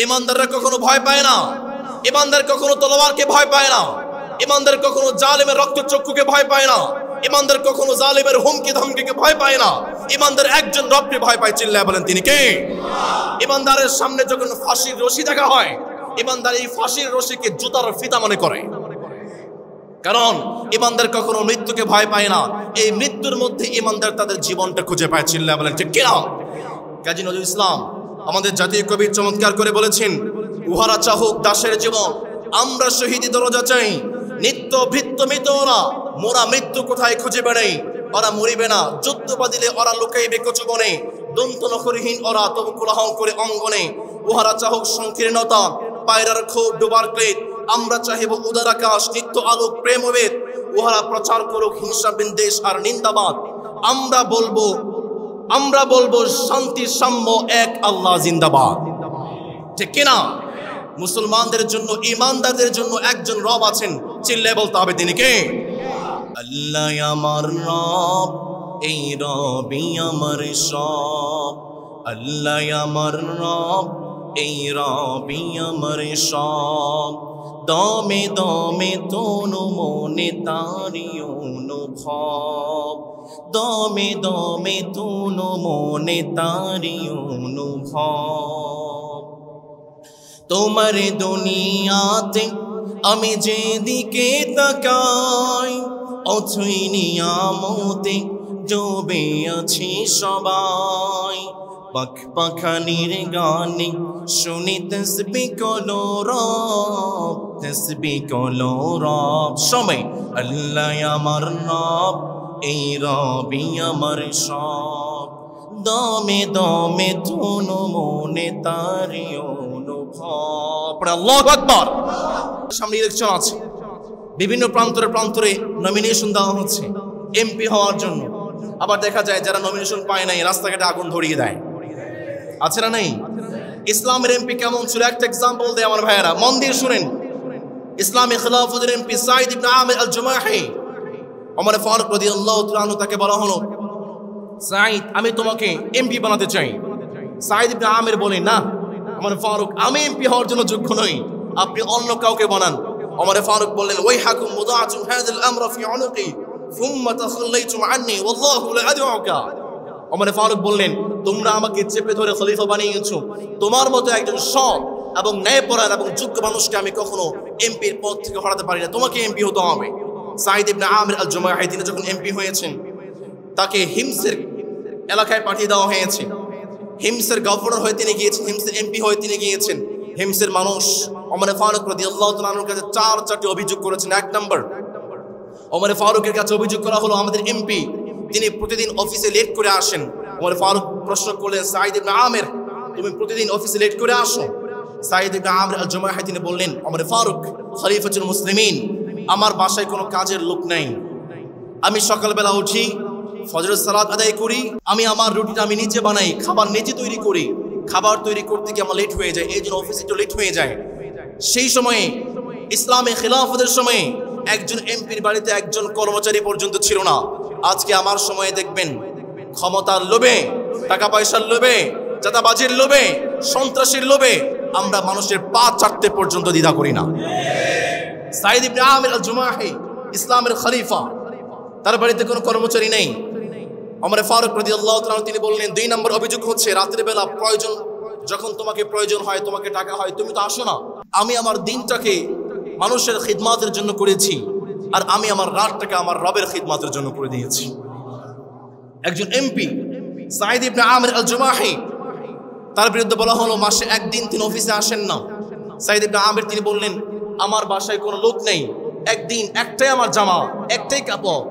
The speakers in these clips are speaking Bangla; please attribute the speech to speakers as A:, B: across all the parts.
A: ঈমানদাররা কখনো ভয় পায় না, ঈমানদার কখনো তলোয়ারকে ভয় পায় না, ঈমানদার কখনো জালেমের রক্তচক্ষুকে ভয় পায় না, ঈমানদার কখনো জালেমের হুমকি ধমকিকে ভয় পায় না। ঈমানদার একজন রবকে ভয় পায়, চিল্লায় বলেন তিনি কে? ঈমানদারের সামনে যখন ফাঁসির রশি দেখা হয়, ঈমানদার এই ফাঁসির রশিকে জুতার ফিতা মনে করে, কারণ ঈমানদার কখনো মৃত্যুকে ভয় পায় না। এই মৃত্যুর মধ্যে ঈমানদার তাদের জীবনটা খুঁজে পায়, চিল্লায় বলেন ঠিক কিনা? কাজী নজরুল ইসলাম আমাদের জাতীয় কবি চমৎকার করে বলেছেন, উহারা চাহুক দাসের জীবন, আমরা শহীদি দরজা চাই। নিত্য ভৃত্য মৃত ওরা, মোরা মৃত্যু কোথায় খুঁজে বেড়াই। ওরা মরিবে না, যুদ্ধ বাদিলে ওরা লুকাইবে কচু বনে। দন্ত নখরহীন ওরা, তবু কোলাহল করে অঙ্গনে। উহারা চাহুক সংকীর্ণতা, পায়রার ক্ষোভ ডোবার ক্লেদ, আমরা চাহিব উদার আকাশ, নিত্য আলোক প্রেমবেদ। উহারা প্রচার করুক হিংসা বিদ্বেষ আর নিন্দাবাদ। আমরা বলবো শান্তি সাম্য এক আল্লাহ জিন্দাবাদ, ঠিক কিনা? মুসলমানদের জন্য, ঈমানদারদের জন্য একজন রব আছেন, চিল্লায় বলতে হবে তিনি কে? আল্লাহ আমার রব, এই রবই আমার সব। আল্লাহ আমার রব, এই রবই আমার সব। দমে দমে তনু মনে তারি অনুভব, দমে দমে তনু মনে তারি অনুভব। তোমার দুনিয়াতে আমি যেদিকে তাকাই, অথই নিয়ামতে ডুবে আছি সবাই। পাখ পাখানির গানে শুনি তসবিহ কলরব, তসবিহ কলরব। সময় আল্লাহ আমার রব, এই রবই আমার সব। দমে দমে তনু মনে তারি অনুভব। আল্লাহু আকবার। সামনে ইলেকশন আছে, বিভিন্ন প্রান্তরে নমিনেশন দেওয়া হচ্ছে এমপি হওয়ার জন্য। আবার দেখা যায় যারা নমিনেশন পায় নাই রাস্তাঘাটে আগুন ধরিয়ে দেয়, আছে না নেই? ইসলামের এমপি কেমন ছিল একটা এক্সাম্পল দেয় আমার ভাইয়েরা, মন দিয়ে শুনেন। ইসলামী খিলাফতের এমপি সাঈদ ইবনে আমির আল জুমাহি, ওমর ফারুক রাদিয়াল্লাহু তাআলা আনহু, তাকে বলা হলো, সাঈদ আমি তোমাকে এমপি বানাতে চাই। সাঈদ ইবনে আমির বলেন, না ওমর ফারুক, আমি এমপি হওয়ার জন্য যোগ্য নই, আপনি অন্য কাউকে বানান। ওমর ফারুক বললেন, ওয়াইহাকুম মুদাআতুম হাযাল আমরা ফি উনুকি সুম্মা তাখাল্লাইতুম আন্নী ওয়াল্লাহু লা আদউকা। ওমর ফারুক বললেন, তোমরা আমাকে চেপে ধরে খলিফা বানিয়েছো, তোমার মতো একজন সৎ এবং ন্যায়পরায়ণ এবং যোগ্য মানুষকে আমি কখনো এমপির পদ থেকে হটাতে পারি না, তোমাকে এমপি হতে হবে। সাঈদ ইবনে আমির আল জুমাহি তিনি যখন এমপি হয়েছেন, তাকে হিমসের এলাকায় পাঠিয়ে দেওয়া হয়েছে। হিমসের গভর্নর হয়ে তিনি গিয়েছেন, হিমসের এমপি হয়ে তিনি গিয়েছেন। হিমসের মানুষ ওমর ফারুক রাদিয়াল্লাহু তাআলা আনহুর কাছে চারটি অভিযোগ করেছেন। এক নম্বর, ওমর ফারুকের কাছে অভিযোগ করা হলো, আমাদের এমপি তিনি প্রতিদিন অফিসে লেট করে আসেন। ওমর ফারুক প্রশ্ন করলেন, সাঈদ ইবনে আমির তুমি প্রতিদিন অফিসে লেট করে আসো? সাঈদ ইবনে আমির আল জুমাহি তিনি বললেন, ওমর ফারুক খলিফাতুল মুসলিমিন, আমার বাসায় কোনো কাজের লোক নাই। আমি সকালবেলা উঠি, ফজরের সালাত আদায় করি, আমি আমার রুটিটা আমি নিজে বানাই, খাবার নিজে তৈরি করি। খাবার তৈরি করতে গিয়ে আমার লেট হয়ে যায়, এই জন্য অফিসে একটু লেট হয়ে যায়। সেই সময়ে ইসলামী খিলাফতের সময়ে একজন এমপির বাড়িতে একজন কর্মচারী পর্যন্ত ছিল না। আজকে আমার সময়ে দেখবেন ক্ষমতার লোভে, টাকা পয়সার লোভে, চাঁদাবাজির লোভে, সন্ত্রাসীর লোভে আমরা মানুষের পা চাটতে পর্যন্ত দ্বিধা করি না। সাঈদ ইবনে আমির আল জুমাহি ইসলামের খলিফা, তার বাড়িতে কোনো কর্মচারী নেই। ওমর ফারুক রাদিয়াল্লাহু তাআলা তিনি বললেন, 2 নম্বর অভিযোগ হচ্ছে, রাতের বেলা প্রয়োজন, যখন তোমাকে প্রয়োজন হয়, তোমাকে টাকা হয়, তুমি তো আসো না। আমি আমার দিনটাকে মানুষের খিদমতের জন্য করেছি, আর আমি আমার রাতটাকে আমার রবের খিদমতের জন্য করে দিয়েছি। একজন এমপি সাঈদ ইবনে আমির আল জুমাহি, তার বিরুদ্ধে বলা হলো মাসে একদিন তিনি অফিসে আসেন না। সাঈদ ইবনে আমির তিনি বললেন, আমার বাসায় কোনো লোক নেই, একদিন একটাই আমার জামা, একটাই কাপড়,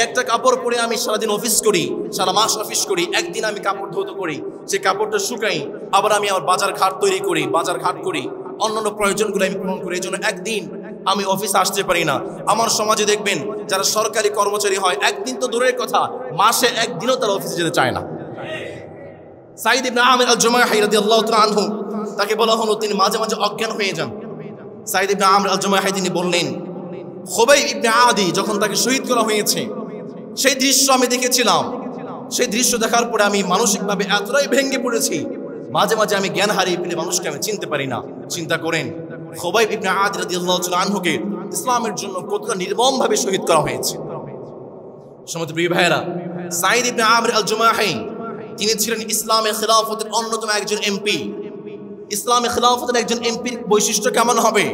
A: একটা কাপড় পরে আমি সারাদিন অফিস করি, সারা মাস অফিস করি। একদিন আমি কাপড় ধৌত করি, সেই কাপড়টা শুকাই, আবার আমি আমার বাজার ঘাট তৈরি করি, বাজার ঘাট করি, অন্যান্য প্রয়োজনগুলো আমি পূরণ করি। এই জন্য একদিন আমি অফিসে আসতে পারি না। আমার সমাজে দেখবেন যারা সরকারি কর্মচারী হয়, একদিন তো দূরের কথা, মাসে একদিনও তারা অফিসে যেতে চায় না। সাঈদ ইবনে আমির আল জুমাহি রাদিয়াল্লাহু তাআলা আনহু, তাকে বলা হলো, তিনি মাঝে মাঝে অজ্ঞান হয়ে যান। সাঈদ ইবনে আমির আল জুমাহি তিনি বললেন, খুবাইব ইবনে আদি যখন তাকে শহীদ করা হয়েছে, সেই দৃশ্য আমি দেখেছিলাম। সেই দৃশ্য দেখার পরে আমি মানসিকভাবে এতটাই ভেঙে পড়েছি, মাঝে মাঝে আমি জ্ঞান হারিয়ে ফেলে মানুষকে আমি চিনতে পারি না। চিন্তা করেন খুবাইব ইবনে আদ রাদিয়াল্লাহু তাআলা আনহুকে ইসলামের জন্য কতটা নির্মমভাবে শহীদ করা হয়েছে। সম্মানিত প্রিয় ভাইয়েরা, সাঈদ ইবনে আমির আল জুমাহি তিনি ছিলেন ইসলামের খিলাফতের অন্যতম একজন এমপি। ইসলামের খিলাফতের একজন এমপির বৈশিষ্ট্য কেমন হবে?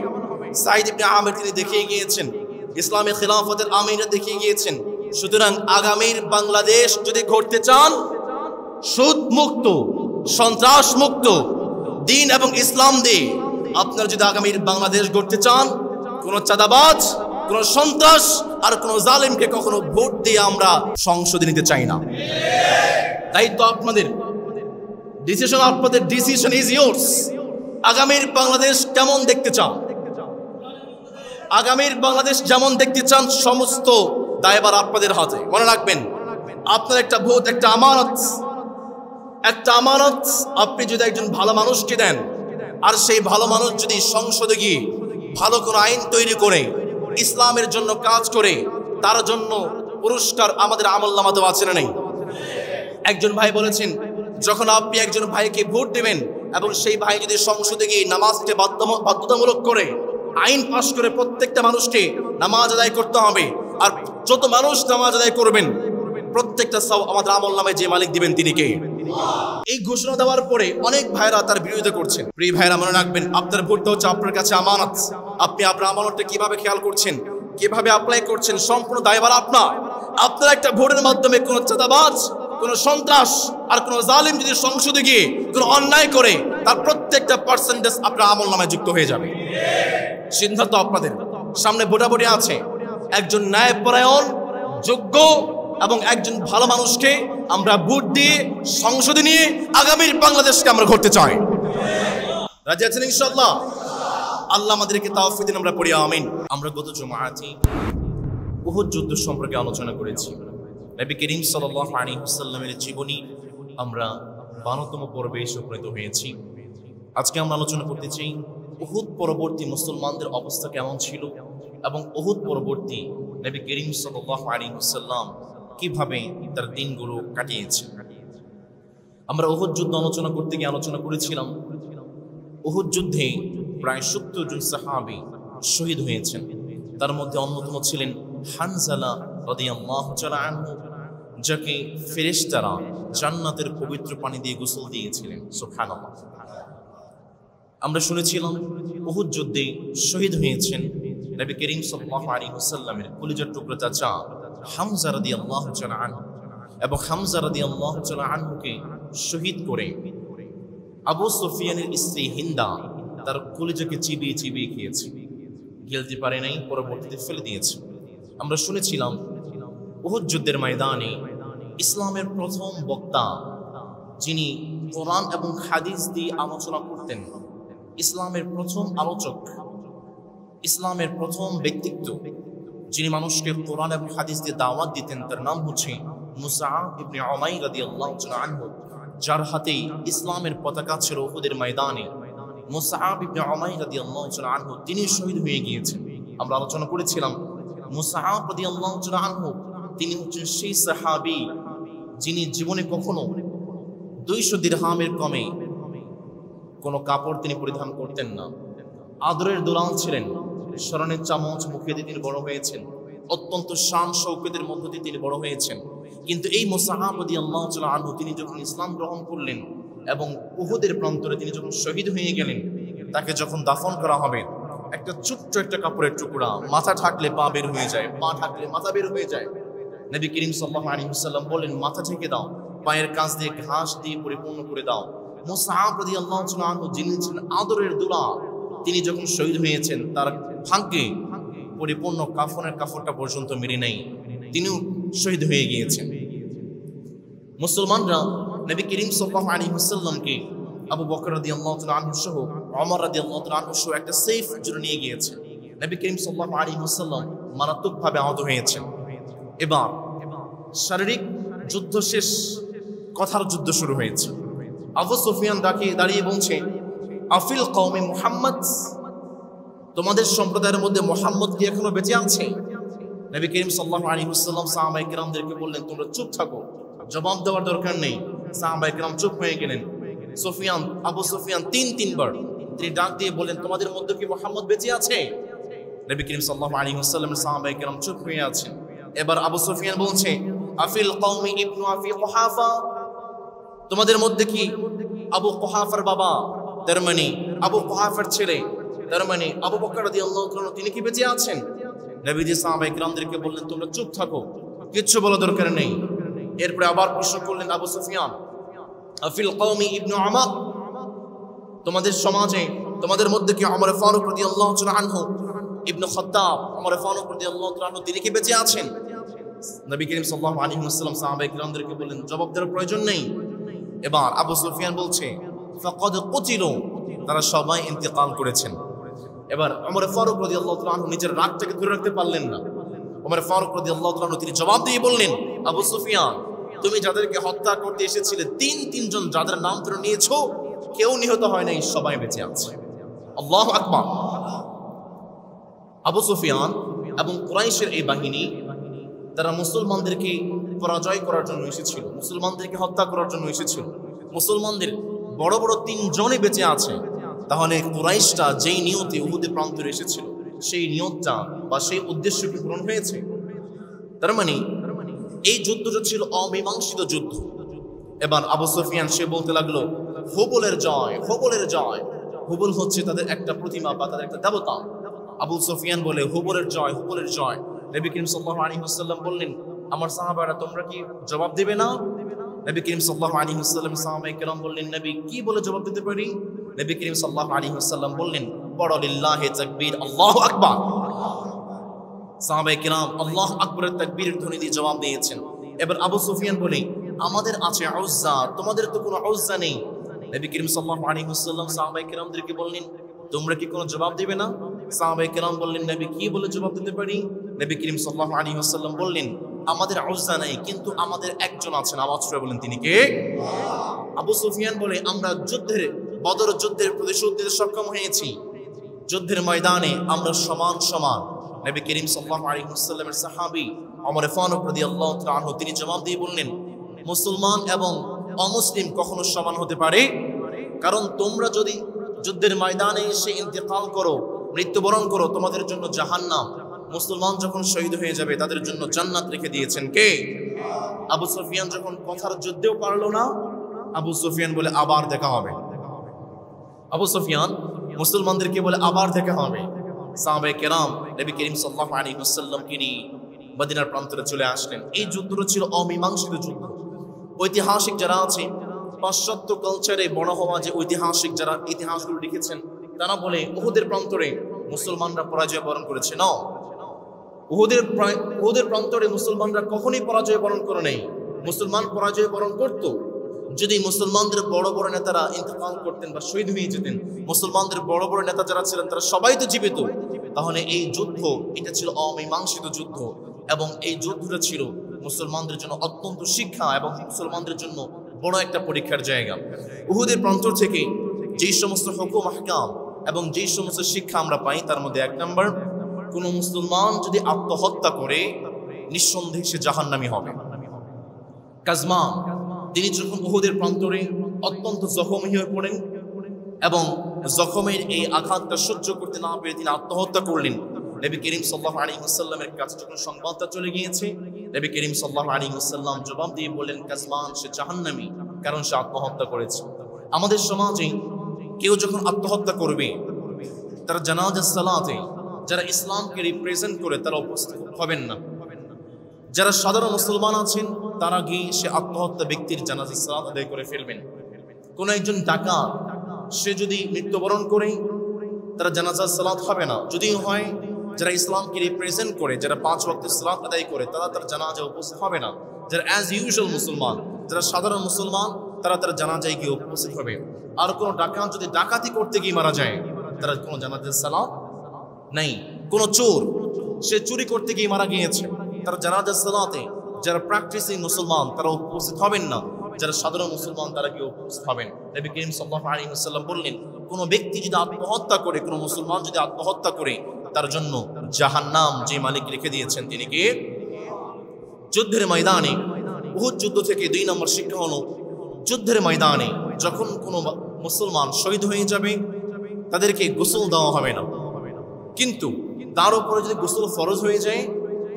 A: সাঈদ ইবনে আমির তিনি দেখিয়ে গিয়েছেন, ইসলামের খিলাফতের আমিরা দেখিয়ে গিয়েছেন। সুতরাং আগামীর বাংলাদেশ যদি গড়তে চান, সুদ মুক্ত, সন্ত্রাস মুক্ত, দ্বীন এবং ইসলাম দিয়ে আপনারা যদি আগামীর বাংলাদেশ গড়তে চান, কোন চাঁদাবাজ, কোন সন্ত্রাস আর কোন জালেমকে কখনো ভোট দিয়ে আমরা সংসদে নিতে চাই না। তাই তো আপনাদের ডিসিশন ইজ ইয়োর্স। আগামীর বাংলাদেশ কেমন দেখতে চান? আগামীর বাংলাদেশ যেমন দেখতে চান, সমস্ত দায়ভার আপনাদের হাতে। মনে রাখবেন, আপনার একটা ভোট একটা আমানত। একটা আমানত আপনি যদি একজন ভালো মানুষকে দেন, আর সেই ভালো মানুষ যদি সংসদে গিয়ে ভালো কোনো আইন তৈরি করে ইসলামের জন্য কাজ করে, তার জন্য পুরস্কার আমাদের আমলনামাতেও আছে না নেই? একজন ভাই বলেছেন, যখন আপনি একজন ভাইকে ভোট দেবেন এবং সেই ভাই যদি সংসদে গিয়ে নামাজকে বাধ্যতামূলক করে আইন পাশ করে প্রত্যেকটা মানুষকে নামাজ আদায় করতে হবে, আর যত মানুষ নামাজ আদায় করবেন প্রত্যেকটা সওয়াব আমাদের আমলনামায় যে মালিক দিবেন তিনি কে? এই ঘোষণা দেওয়ার পরে অনেক ভাইরা তার বিরোধিতা করছেন। প্রিয় ভাইরা, মনে রাখবেন, আপনার ভোটটা হচ্ছে আপনার কাছে আমানত। আপনি আপনার আমানতটা কিভাবে খেয়াল করছেন, কিভাবে অ্যাপ্লাই করছেন, সম্পূর্ণ দায়ভার আপনার। আপনার একটা ভোটের মাধ্যমে কোনো চাঁদাবাজ, কোনো সন্ত্রাস আর কোনো জালিম যদি সংসদে গিয়ে কোনো অন্যায় করে, তার প্রত্যেকটা পার্সেন্টেজ আপনার আমলনামায় যুক্ত হয়ে যাবে। সিদ্ধান্ত আপনাদের সামনে ভোটাভুটি আছে। একজন ন্যায়পরায়ণ, যোগ্য এবং একজন ভালো মানুষকে আমরা ভোট দিয়ে সংসদে নিয়ে আগামীর বাংলাদেশকে আমরা করতে চাই। রাজি আছেন ইনশাআল্লাহ? আল্লাহ আমাদেরকে তাওফিক দিন, আমরা পড়ি আমিন। আমরা গত জুমআতে উহুদ যুদ্ধ সম্পর্কে আলোচনা করেছি। নবী করিম সাল্লাল্লাহু আলাইহি ওয়াসাল্লামের জীবনী আমরা 12তম পর্বে উপনীত হয়েছি। আজকে আমরা আলোচনা করতে চাই উহুদ পরবর্তী মুসলমানদের অবস্থা কেমন ছিল এবং উহুদ পরবর্তী নবী করিম সাল্লাল্লাহু আলাইহি ওয়াসাল্লাম কিভাবে তার দিনগুলো কাটিয়েছে। আমরা উহুদ যুদ্ধ আলোচনা করতে গিয়ে আলোচনা করেছিলাম উহুদ যুদ্ধে প্রায় 70 জন সাহাবী শহীদ হয়েছেন। তার মধ্যে অন্যতম ছিলেন হানজালা রাদিয়াল্লাহু তাআলা আনহু, যাকে ফেরেশতারা জান্নাতের পবিত্র পানি দিয়ে গোসল দিয়েছিলেন। সুবহানাল্লাহ। আমরা শুনেছিলাম উহুদ যুদ্ধে শহীদ হয়েছেন নবী করিম সাল্লাল্লাহু আলাইহি ওয়াসাল্লামের কলিজার টুকরা চাচা হামজা রাদিয়াল্লাহু তাআলা আনহু, এবং হামজা রাদিয়াল্লাহু তাআলা আনহুকে শহীদ করে আবু সুফিয়ানের স্ত্রী হিন্দা তার কলিজাকে চিবিয়ে চিবিয়ে খেয়েছে, গিলতে পারে নাই, পরবর্তীতে ফেলে দিয়েছে। আমরা শুনেছিলাম উহুদ যুদ্ধের ময়দানে ইসলামের প্রথম বক্তা, যিনি কোরআন এবং হাদিস দিয়ে আলোচনা করতেন, ইসলামের প্রথম আলোচক, ইসলামের প্রথম ব্যক্তিত্ব, যিনি মানুষকে কোরআন এবং হাদিস দিয়ে দাওয়াত দিতেন, তার নাম হচ্ছে মুসআব ইবনে উমাইর রাদিয়াল্লাহু তাআলা আনহু, যার হাতে ইসলামের পতাকা ছিল উহুদের ময়দানে। মুসআব ইবনে উমাইর রাদিয়াল্লাহু তাআলা আনহু তিনি শহীদ হয়ে গিয়েছেন। আমরা আলোচনা করেছিলাম মুসআব রাদিয়াল্লাহু তাআলা আনহু তিনি হচ্ছেন সেই সাহাবী যিনি জীবনে কখনো 200 দিরহামের কমে কোনো কাপড় তিনি পরিধান করতেন না। আদরের দুলাল ছিলেন, স্মরণের চামচ মুখে দিয়ে তিনি বড় হয়েছেন, অত্যন্ত শান শৌকতের মধ্য দিয়ে তিনি বড় হয়েছেন। কিন্তু এই মুসআব রাদিয়াল্লাহু তাআলা আনহু তিনি যখন ইসলাম গ্রহণ করলেন এবং উহুদের প্রান্তরে তিনি যখন শহীদ হয়ে গেলেন, তাকে যখন দাফন করা হবে, একটা ছোট্ট একটা কাপড়ের টুকরা, মাথা ঢাকলে পা বের হয়ে যায়, পা ঢাকলে মাথা বের হয়ে যায়। নবী করিম সাল্লাল্লাহু আলাইহি ওয়াসাল্লাম বললেন, মাথা ঢেকে দাও, পায়ের কাছ দিয়ে ঘাস দিয়ে পরিপূর্ণ করে দাও। মুসআব রাদিয়াল্লাহু তাআলা আনহু যিনি ছিলেন আদরের দুলাল, তিনি যখন শহীদ হয়েছেন, তার ভাগ্যে পরিপূর্ণ কাফনের কাপড়টা পর্যন্ত মিলে নাই, তিনিও শহীদ হয়ে গিয়েছেন। মুসলমানরা নবী করিম সাল্লাল্লাহু আলাইহি ওয়াসাল্লামকে আবু বকর রাদিয়াল্লাহু তাআলা আনহু সহ ওমর রাদিয়াল্লাহু তাআলা আনহু সহ একটা সেফ জুড়ে নিয়ে গিয়েছে। নবী করিম সাল্লাল্লাহু আলাইহি ওয়াসাল্লাম মারাত্মকভাবে আহত হয়েছেন। এবার শারীরিক যুদ্ধ শেষ, কথার যুদ্ধ শুরু হয়েছে। আবু সুফিয়ান দাঁড়িয়ে বলছে, আফিল কওমে মুহাম্মদ, তোমাদের সম্প্রদায়ের মধ্যে মুহাম্মদ কি এখনো বেঁচে আছে? নবী করিম সাল্লাল্লাহু আলাইহি ওয়াসাল্লাম সাহাবায়ে কেরামদেরকে বললেন, তোমরা চুপ থাকো, জবাব দেওয়ার দরকার নেই। সাহাবায়ে কেরাম চুপ হয়ে গেলেন। সুফিয়ান, আবু সুফিয়ান তিনবার তিনি ডাক দিয়ে বলেন, তোমাদের মধ্যে কি মুহাম্মদ বেঁচে আছে? নবী করিম সাল্লাল্লাহু আলাইহি ওয়াসাল্লামের সাহাবায়ে কেরাম চুপ হয়ে আছেন। এবার আবু সুফিয়ান বলছে, আফিল কওমি ইবনু আফি কুহাফা, তোমাদের মধ্যে কি আবু কুহাফার বাবা, তার মানে আবু কুহাফার ছেলে, তার মানে আবু বকর রাদিয়াল্লাহু তাআলা তিনি কি বেঁচে আছেন? নবীজি সাহাবায়ে কেরামদেরকে বললেন, তোমরা চুপ থাকো, কিচ্ছু বলা দরকার নেই। এরপরে আবার প্রশ্ন করলেন আবু সুফিয়ান, আফিল কওমি ইবনু উমর, তোমাদের সমাজে তোমাদের মধ্যে কি ওমর ফারুক রাদিয়াল্লাহু তাআলা আনহু ইবনে খাত্তাব, ওমর ফারুক রাদিয়াল্লাহু তাআলা আনহু তিনি কি বেঁচে আছেন? নবী করিম সাল্লাল্লাহু আলাইহি ওয়াসাল্লাম সাহাবায়ে কেরামদেরকে বললেন, জবাব দেওয়ার প্রয়োজন নেই। এবার আবু সুফিয়ান বলছে, ফাকাদ কুতিলু, তারা সবাই ইন্তেকাল করেছেন। এবার ওমর ফারুক রাদিয়াল্লাহু তাআলা আনহু নিজের রাগটাকে ধরে রাখতে পারলেন না। ওমর ফারুক রাদিয়াল্লাহু তাআলা আনহু তিনি জবাব দিয়ে বললেন, আবু সুফিয়ান, তুমি যাদেরকে হত্যা করতে এসেছিলে তিনজন যাদের নাম তুমি নিয়েছো, কেউ নিহত হয় নাই, সবাই বেঁচে আছে। আল্লাহু আকবার। আবু সুফিয়ান এবং কুরাইশের এই বাহিনী তারা মুসলমানদেরকে পরাজয় করার জন্য এসেছিল, মুসলমানদেরকে হত্যা করার জন্য এসেছিল। মুসলমানদের বড় বড় তিনজনই বেঁচে আছে। তাহলে কুরাইশটা যেই নিয়তে উহুদের প্রান্তরে এসেছিল, সেই নিয়তটা বা সেই উদ্দেশ্য কি পূরণ হয়েছে? তার মানে এই যুদ্ধটা ছিল অমীমাংসিত যুদ্ধ। এবার আবু সুফিয়ান সে বলতে লাগলো, হুবলের জয়, হুবলের জয়। হুবল হচ্ছে তাদের একটা প্রতিমা বা তাদের একটা দেবতা। আবু সুফিয়ান বলে, হুবলের জয়, হুবলের জয়। নবী করিম সাল্লাল্লাহু আলাইহি ওয়াসাল্লাম বললেন, আমার সাহাবারা তোমরা কি জবাব দেবে না? নবী করিম সাল্লাল্লাহু আলাইহি ওয়াসাল্লাম সাহাবায়ে কেরাম বললেন, নবী কি বলে জবাব দিতে পারি? নবী করিম সাল্লাল্লাহু আলাইহি ওয়াসাল্লাম বললেন, পড়ো লিল্লাহি তাকবীর, আল্লাহু আকবার। সাহাবায়ে কেরাম আল্লাহু আকবরের তাকবীরের ধ্বনি দিয়ে জবাব দিয়েছেন। এবার আবু সুফিয়ান বলে, আমাদের আছে উজ্জা, তোমাদের তো কোনো উজ্জা নেই। নবী করিম সাল্লাল্লাহু আলাইহি ওয়াসাল্লাম সাহাবায়ে কেরামদেরকে বললেন, তোমরা কি কোনো জবাব দিবে না? সাহাবায়ে কেরাম বললেন, নবী কি বলে জবাব দিতে পারি? নবী করিম সাল্লাল্লাহু আলাইহি ওয়াসাল্লাম বললেন, আমাদের উজ্জা নাই, কিন্তু আমাদের একজন আছেন, আওয়াজ করে বলেন তিনি কে? আবু সুফিয়ান বলে, আমরা বদর যুদ্ধের প্রতিশোধ দিতে সক্ষম হয়েছি। যুদ্ধের ময়দানে আমরা সমান সমান। নবী করিম সাল্লাল্লাহু আলাইহি ওয়াসাল্লামের সাহাবী ওমর ফারুক রাদিয়াল্লাহু তাআলা আনহু তিনি জবাব দিয়ে বললেন, মুসলমান এবং অমুসলিম কখনো সমান হতে পারে? কারণ তোমরা যদি যুদ্ধের ময়দানে এসে ইন্তেকাল করো, মৃত্যুবরণ করো, তোমাদের জন্য জাহান্নাম। মুসলমান যখন শহীদ হয়ে যাবে তাদের জন্য জান্নাত রেখে দিয়েছেন কে? আবু সুফিয়ান যখন কথার যুদ্ধেও পারলো না, আবু সুফিয়ান বলে আবার দেখা হবে। আবু সুফিয়ান মুসলমানদেরকে বলে আবার দেখা হবে। সাহাবায়ে কেরাম নবী করিম সাল্লাল্লাহু আলাইহি ওয়াসাল্লামকে নিয়ে মদিনার প্রান্তরে চলে আসলেন। এই যুদ্ধটা ছিল অমীমাংসিত যুদ্ধ। ঐতিহাসিক যারা আছে, পাশ্চাত্য কালচারে বড় হওয়া যে ঐতিহাসিক যারা ইতিহাসগুলো লিখেছেন, তারা বলে উহুদের প্রান্তরে মুসলমানরা পরাজয় বরণ করেছে। না, উহুদের প্রান্তরে মুসলমানরা কখনোই পরাজয় বরণ করে নেই। মুসলমান পরাজয় বরণ করত যদি মুসলমানদের বড় বড় নেতারা ইন্তেকাল করতেন বা শহীদ হয়ে যেতেন। মুসলমানদের বড় বড় নেতা যারা ছিলেন তারা সবাই তো জীবিত। তাহলে এই যুদ্ধ এটা ছিল অমীমাংসিত যুদ্ধ, এবং এই যুদ্ধটা ছিল মুসলমানদের জন্য অত্যন্ত শিক্ষা এবং মুসলমানদের জন্য বড় একটা পরীক্ষার জায়গা। উহুদের প্রান্তর থেকে যেই সমস্ত হুকুম আহকাম এবং যেই সমস্ত শিক্ষা আমরা পাই, তার মধ্যে এক নম্বর, কোন মুসলমান যদি আত্মহত্যা করে নিঃসন্দেহে সে জাহান্নামী হবে। কাজমা তিনি যখন উহুদের প্রান্তরে অত্যন্ত জখমী হয়ে পড়েন এবং জখমের এই আঘাতটা সহ্য করতে না পেরে তিনি আত্মহত্যা করলেন। নবী করিম সাল্লাল্লাহু আলাইহি ওয়াসাল্লামের কাছে যখন সংবাদটা চলে গিয়েছে, নবী করিম সাল্লাল্লাহু আলাইহি ওয়াসাল্লাম জবাব দিয়ে বললেন, কাজমান সে জাহান্নামী, কারণ সে আত্মহত্যা করেছে। আমাদের সমাজে কেউ যখন আত্মহত্যা করবে, তারা জানাজা সালাতে যারা ইসলামকে রিপ্রেজেন্ট করে তারা উপস্থিত হবেন না। যারা সাধারণ মুসলমান আছেন তারা গিয়ে সে আত্মহত্যা ব্যক্তির জানাজা সালাত আদায় করে ফেলবেন। কোন একজন ডাকাত সে যদি মৃত্যুবরণ করে, তারা জানাজা সালাত হবে না। যদিও হয় যারা ইসলামকে রিপ্রেজেন্ট করে, যারা 5 ওয়াক্তের সালাত আদায় করে, তারা তার জানাজা উপস্থিত হবে না। যারা অ্যাজ ইউজুয়াল মুসলমান, যারা সাধারণ মুসলমান, তারা তার জানাজায় গিয়ে উপস্থিত হবে। আর কোনো ডাকাত যদি ডাকাতি করতে গিয়ে মারা যায়, তারা কোনো জানাজার সালাত নেই। কোনো চোর সে চুরি করতে গিয়ে মারা গিয়েছে, তারা জানাজার সালাতে যারা প্র্যাকটিসিং মুসলমান তারা উপস্থিত হবেন না। যারা সাধারণ মুসলমান তারা গিয়ে উপস্থিত হবেন। নবী করিম সাল্লাল্লাহু আলাইহি ওয়াসাল্লাম বললেন, কোনো ব্যক্তি যদি আত্মহত্যা করে, কোনো মুসলমান যদি আত্মহত্যা করে, তার জন্য জাহান্নাম যে মালিক রেখে দিয়েছেন তিনি কে? যুদ্ধের ময়দানে উহুদ যুদ্ধ থেকে 2 নম্বর শিক্ষা হলো, যুদ্ধের ময়দানে যখন কোনো মুসলমান শহীদ হয়ে যাবে তাদেরকে গোসল দেওয়া হবে না, কিন্তু তার উপরে যদি গোসল ফরজ হয়ে যায়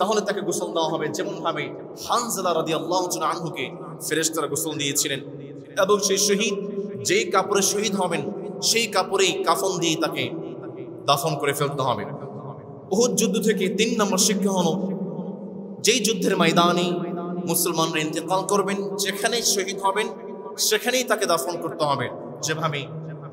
A: তাহলে তাকে গোসল দেওয়া হবে, যেমন ভাবে হানজালা রাদিয়াল্লাহু তাআলা আনহুকে ফেরেশতারা গোসল দিয়েছিলেন। এবং সেই শহীদ যেই কাপড়ে শহীদ হবেন সেই কাপড়েই কাফন দিয়ে তাকে দাফন করে ফেলতে হবে। উহুদ যুদ্ধ থেকে 3 নম্বর শিক্ষা হলো, যেই যুদ্ধের ময়দানে মুসলমানরা ইন্তেকাল করবেন, যেখানে শহীদ হবেন সেখানেই তাকে দাফন করতে হবে। যেভাবে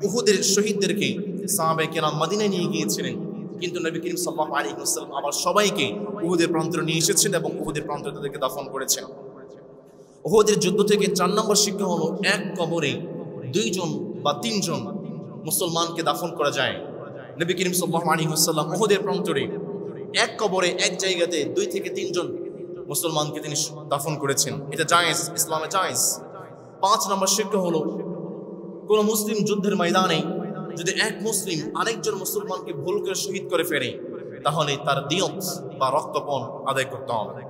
A: উহুদের শহীদদেরকে সাহাবায়ে কেরাম মদিনায় নিয়ে গিয়েছিলেন, কিন্তু নবী করিম সাল্লাল্লাহু আলাইহি ওয়াসাল্লাম আবার সবাইকে উহুদের প্রান্তরে নিয়ে এসেছেন এবং উহুদের প্রান্তরে তাদেরকে দাফন করেছেন। উহুদের যুদ্ধ থেকে 4 নম্বর শিক্ষা হলো, এক কবরে 2 জন বা 3 জন মুসলমানকে দাফন করা যায়। নবী করিম সাল্লাল্লাহু আলাইহি ওয়াসাল্লাম উহুদের প্রান্তরে এক কবরে এক জায়গাতে 2 থেকে 3 জন মুসলমানকে তিনি দাফন করেছেন। এটা জায়েজ, ইসলামে জায়েজ। 5 নম্বর শিক্ষা হলো, কোন মুসলিম যুদ্ধের ময়দানে যদি এক মুসলিম আরেকজন মুসলমানকে ভুল করে শহীদ করে ফেলে তাহলে তার দিয়ত বা রক্তপণ আদায় করতে হবে।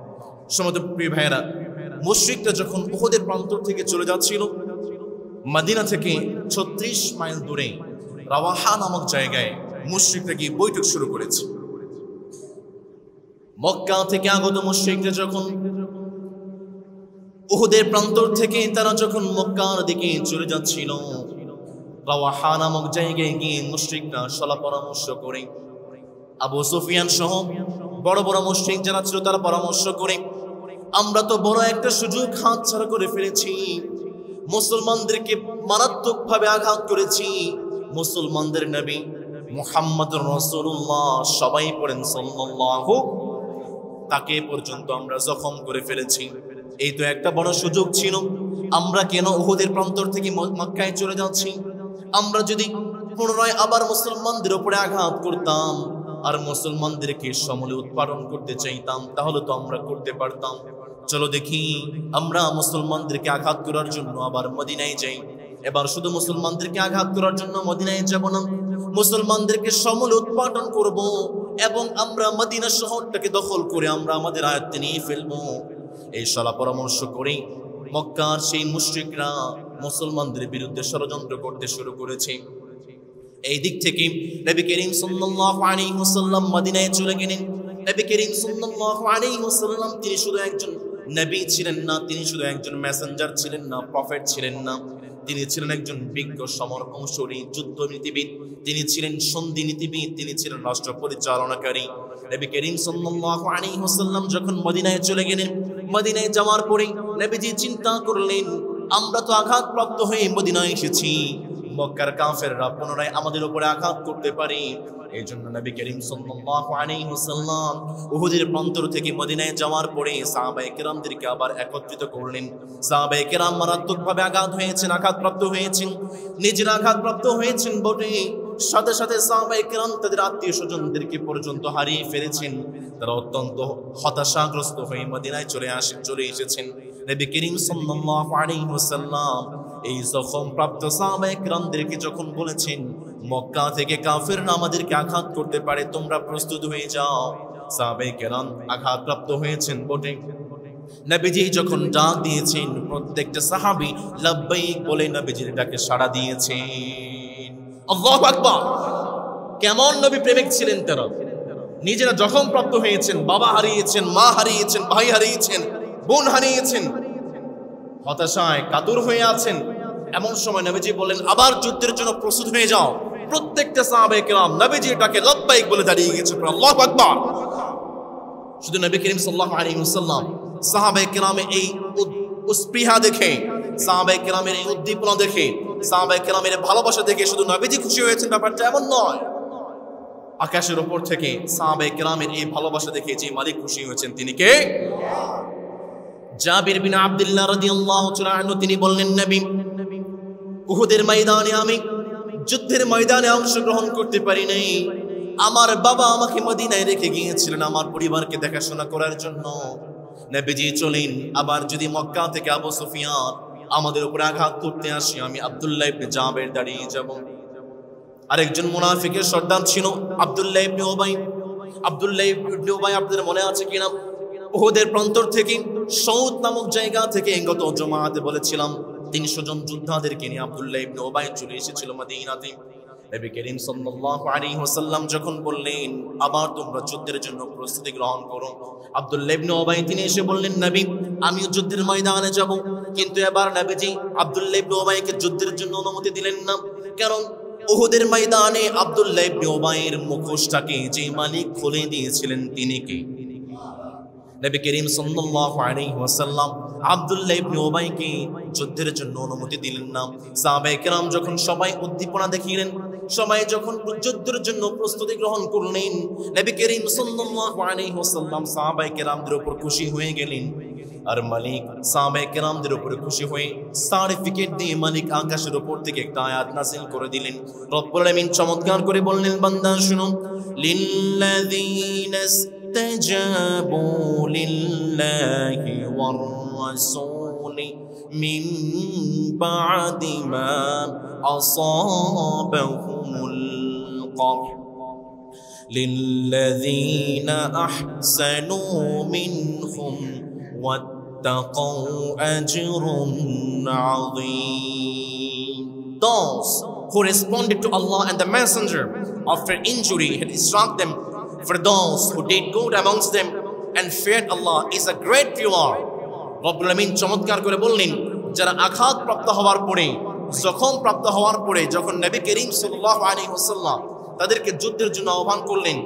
A: সমস্ত প্রিয় ভাইয়েরা, মুশরিকরা যখন উহুদের প্রান্তর থেকে চলে যাচ্ছিল, মদিনা থেকে 36 মাইল দূরে রাওয়াহা নামক জায়গায় মুশরিকরা গিয়ে বৈঠক শুরু করেছে। মক্কা থেকে আগত মুশরিকরা যখন উহুদের প্রান্তর থেকে তারা যখন মক্কার দিকে চলে যাচ্ছিল, রাওয়াহা নামক জায়গায় গিয়ে মুশরিকরা সলা পরামর্শ করে, আবু সুফিয়ান সহ বড় বড় মুশরিক যারা ছিল তারা পরামর্শ করে, আমরা তো বড় একটা সুযোগ হাতছাড়া করে ফেলেছি, মুসলমানদেরকে মারাত্মকভাবে আঘাত করেছি, মুসলমানদের নবী মুহাম্মদুর রাসূলুল্লাহ সবাই পড়েন সাল্লাল্লাহু, তাকে পর্যন্ত আমরা জখম করে ফেলেছি। এই তো একটা বড় সুযোগ ছিল, আমরা কেন উহুদের প্রান্তর থেকে মক্কায় চলে যাচ্ছি? আমরা যদি পুনরায় আবার মুসলমানদের উপরে আঘাত করতাম আর মুসলমানদেরকে সমূলে উৎপাদন করতে চাইতাম তাহলে তো আমরা করতে পারতাম। চলো দেখি আমরা মুসলমানদেরকে আঘাত করার জন্য আবার মদিনায় যাই। এবার শুধু মুসলমানদেরকে আঘাত করার জন্য মদিনায় যাব না, মুসলমানদেরকে সমূলে উৎপাদন করব এবং আমরা মদিনা শহরটাকে দখল করে আমরা আমাদের আয়ত্তে নিয়ে ফেলবো। এই সলা পরামর্শ করে মক্কার সেই মুশরিকরা মুসলমানদের বিরুদ্ধে ষড়যন্ত্র করতে শুরু করেছে। এই দিক থেকে নবী করিম সাল্লাল্লাহু আলাইহি ওয়াসাল্লাম মদিনায় চলে গেলেন। নবী করিম সাল্লাল্লাহু আলাইহি ওয়াসাল্লাম তিনি শুধু একজন নবী ছিলেন না, তিনি শুধু একজন মেসেঞ্জার ছিলেন না, প্রফেট ছিলেন না, তিনি ছিলেন একজন বিজ্ঞ সমর কৌশলী যুদ্ধনীতিবিদ, তিনি ছিলেন সন্ধি নীতিবিদ, তিনি ছিলেন রাষ্ট্র পরিচালনাকারী। নবী করিম সাল্লাল্লাহু আলাইহি ওয়াসাল্লাম যখন মদিনায় চলে গেলেন, মদিনায় যাওয়ার পরে নবীজি চিন্তা করলেন, আমরা তো আঘাতপ্রাপ্ত হয়ে মদিনায় এসেছি, মক্কার কাফেররা পুনরায় আমাদের উপরে আঘাত করতে পারে। এই জন্য নবী করিম সাল্লাল্লাহু আলাইহি ওয়াসাল্লাম উহুদের প্রান্তর থেকে মদিনায় যাওয়ার পরে সাহাবায়ে কেরামদেরকে আবার একত্রিত করলেন। সাহাবায়ে কেরাম মারাত্মকভাবে আঘাত হয়েছেন, আঘাতপ্রাপ্ত হয়েছেন, নিজেরা আঘাতপ্রাপ্ত হয়েছেন বটে, সাথে সাথে সাহাবায়ে কেরাম তাদের আত্মীয় স্বজনদেরকে পর্যন্ত হারিয়ে ফেলেছেন। তারা অত্যন্ত হতাশাগ্রস্ত হয়ে মদিনায় চলে এসেছেন। নবী করিম সাল্লাল্লাহু আলাইহি ওয়াসাল্লাম এই জখম প্রাপ্ত সাহাবায়ে কেরামদেরকে যখন বলেছেন, মক্কা থেকে কাফেররা আমাদেরকে আঘাত করতে পারে, তোমরা প্রস্তুত হয়ে যাও। সাহাবায়ে কেরাম আঘাতপ্রাপ্ত হয়েছেন বটে, নবীজি যখন ডাক দিয়েছেন প্রত্যেকটা সাহাবী লাব্বাইক বলে নবীজির ডাকে সাড়া দিয়েছেন। আল্লাহু আকবার! কেমন নবী প্রেমিক ছিলেন তারা! নিজেরা জখম প্রাপ্ত হয়েছেন, বাবা হারিয়েছেন, মা হারিয়েছেন, ভাই হারিয়েছেন, বোন হারিয়েছেন, হতাশায় কাতর হয়ে আছেন। এমন সময় নবীজি বললেন, আবার যুদ্ধের জন্য প্রস্তুত হয়ে যাও। প্রত্যেকটা সাহাবায়ে কেরাম নবীজির ডাকে লাব্বাইক বলে দাঁড়িয়ে গেছে। আল্লাহু আকবার! শুধু নবী করিম সাল্লাল্লাহু আলাইহি ওয়াসাল্লাম সাহাবায়ে কেরামের এই স্পৃহা দেখে, সাহাবায়ে কেরামের এই উদ্দীপনা দেখে, সাহাবায়ে কেরামের ভালোবাসা দেখে শুধু নবীজি খুশি হয়েছেন ব্যাপারটা এমন নয়। আকাশের উপর থেকে সাহাবায়ে কেরামের এই ভালোবাসা দেখে যে মালিক খুশি হয়েছেন তিনি কে? জাবির বিন আব্দুল্লাহ রাদিয়াল্লাহু তাআলা আনহু তিনি বললেন, নবী, উহুদের ময়দানে আমি যুদ্ধের ময়দানে অংশগ্রহণ করতে পারি নাই। আমার বাবা আমাকে মদিনায় রেখে গিয়েছিলেন আমার পরিবারকে দেখাশোনা করার জন্য। নবীজি চলেন, আবার যদি মক্কা থেকে আবু সুফিয়ান আমাদের উপরে আঘাত করতে আসে, আমি আব্দুল্লাহ ইবনে জাবের দাঁড়িয়ে যাব। আরেকজন মুনাফিকের সর্দার ছিল আব্দুল্লাহ ইবনে উবাই। আব্দুল্লাহ ইবনে উবাই আপনাদের মনে আছে কিনা? উহুদের প্রান্তর থেকে সৌদ নামক জায়গা থেকে গত জুমাতে বলেছিলাম 300 জন যোদ্ধাদেরকে নিয়ে আব্দুল্লাহ ইবনে উবাই চলে এসেছিল মদিনাতে। নবী করিম সাল্লাল্লাহু আলাইহি ওয়াসাল্লাম যখন বললেন আবার তোমরা যুদ্ধের জন্য প্রস্তুতি গ্রহণ করো, আব্দুল্লাহ ইবনে উবাই তিনি এসে বললেন নবী আমিও যুদ্ধের ময়দানে যাব। কিন্তু এবার নবীজি আব্দুল্লাহ ইবনে উবাইকে যুদ্ধের জন্য অনুমতি দিলেন না, কারণ উহুদের ময়দানে আব্দুল্লাহ ইবনে উবাইয়ের মুখোশটাকে যে মালিক খুলে দিয়েছিলেন তিনি কে? নবী করিম সাল্লাল্লাহু আলাইহি ওয়াসাল্লাম আব্দুল্লাহ ইবনে উবাইকে যুদ্ধের জন্য অনুমতি দিলেন না। সাহাবায়ে কেরাম যখন সবাই উদ্দীপনা দেখিলেন, সবাই যখন যুদ্ধের জন্য প্রস্তুতি গ্রহণ করলেন, নবী করিম সাল্লাল্লাহু আলাইহি ওয়াসাল্লাম সাহাবায়ে কেরামদের উপর খুশি হয়ে গেলেন। আর মালিক সাহাবায়ে কেরামদের উপর খুশি হয়ে সার্টিফিকেট দিয়ে মালিক আকাশের উপর থেকে একটা আয়াত নাযিল করে দিলেন। রব্বুল আলামিন চমৎকার করে বললেন বান্দা শুনো, লিল্লাযীনা ইসতাজাবু লিল্লাহি ওয়ার রাসূলি মিন বা'দি মা আসাবাহুমুল করহ লিল্লাযীনা আহসানু মিনহুম ওয়াত্তাকাউ আজরুন আযীম। Those who responded to Allah and the Messenger after injury had struck them, for those who did good amongst them and feared Allah is a great reward. রব্বুল আমিন চমৎকার করে বললেন, যারা আঘাত প্রাপ্ত হওয়ার পরে, জখম প্রাপ্ত হওয়ার পরে যখন নবী করিম সাল্লাল্লাহু আলাইহি ওয়াসাল্লাম তাদেরকে যুদ্ধের জন্য আহ্বান করলেন,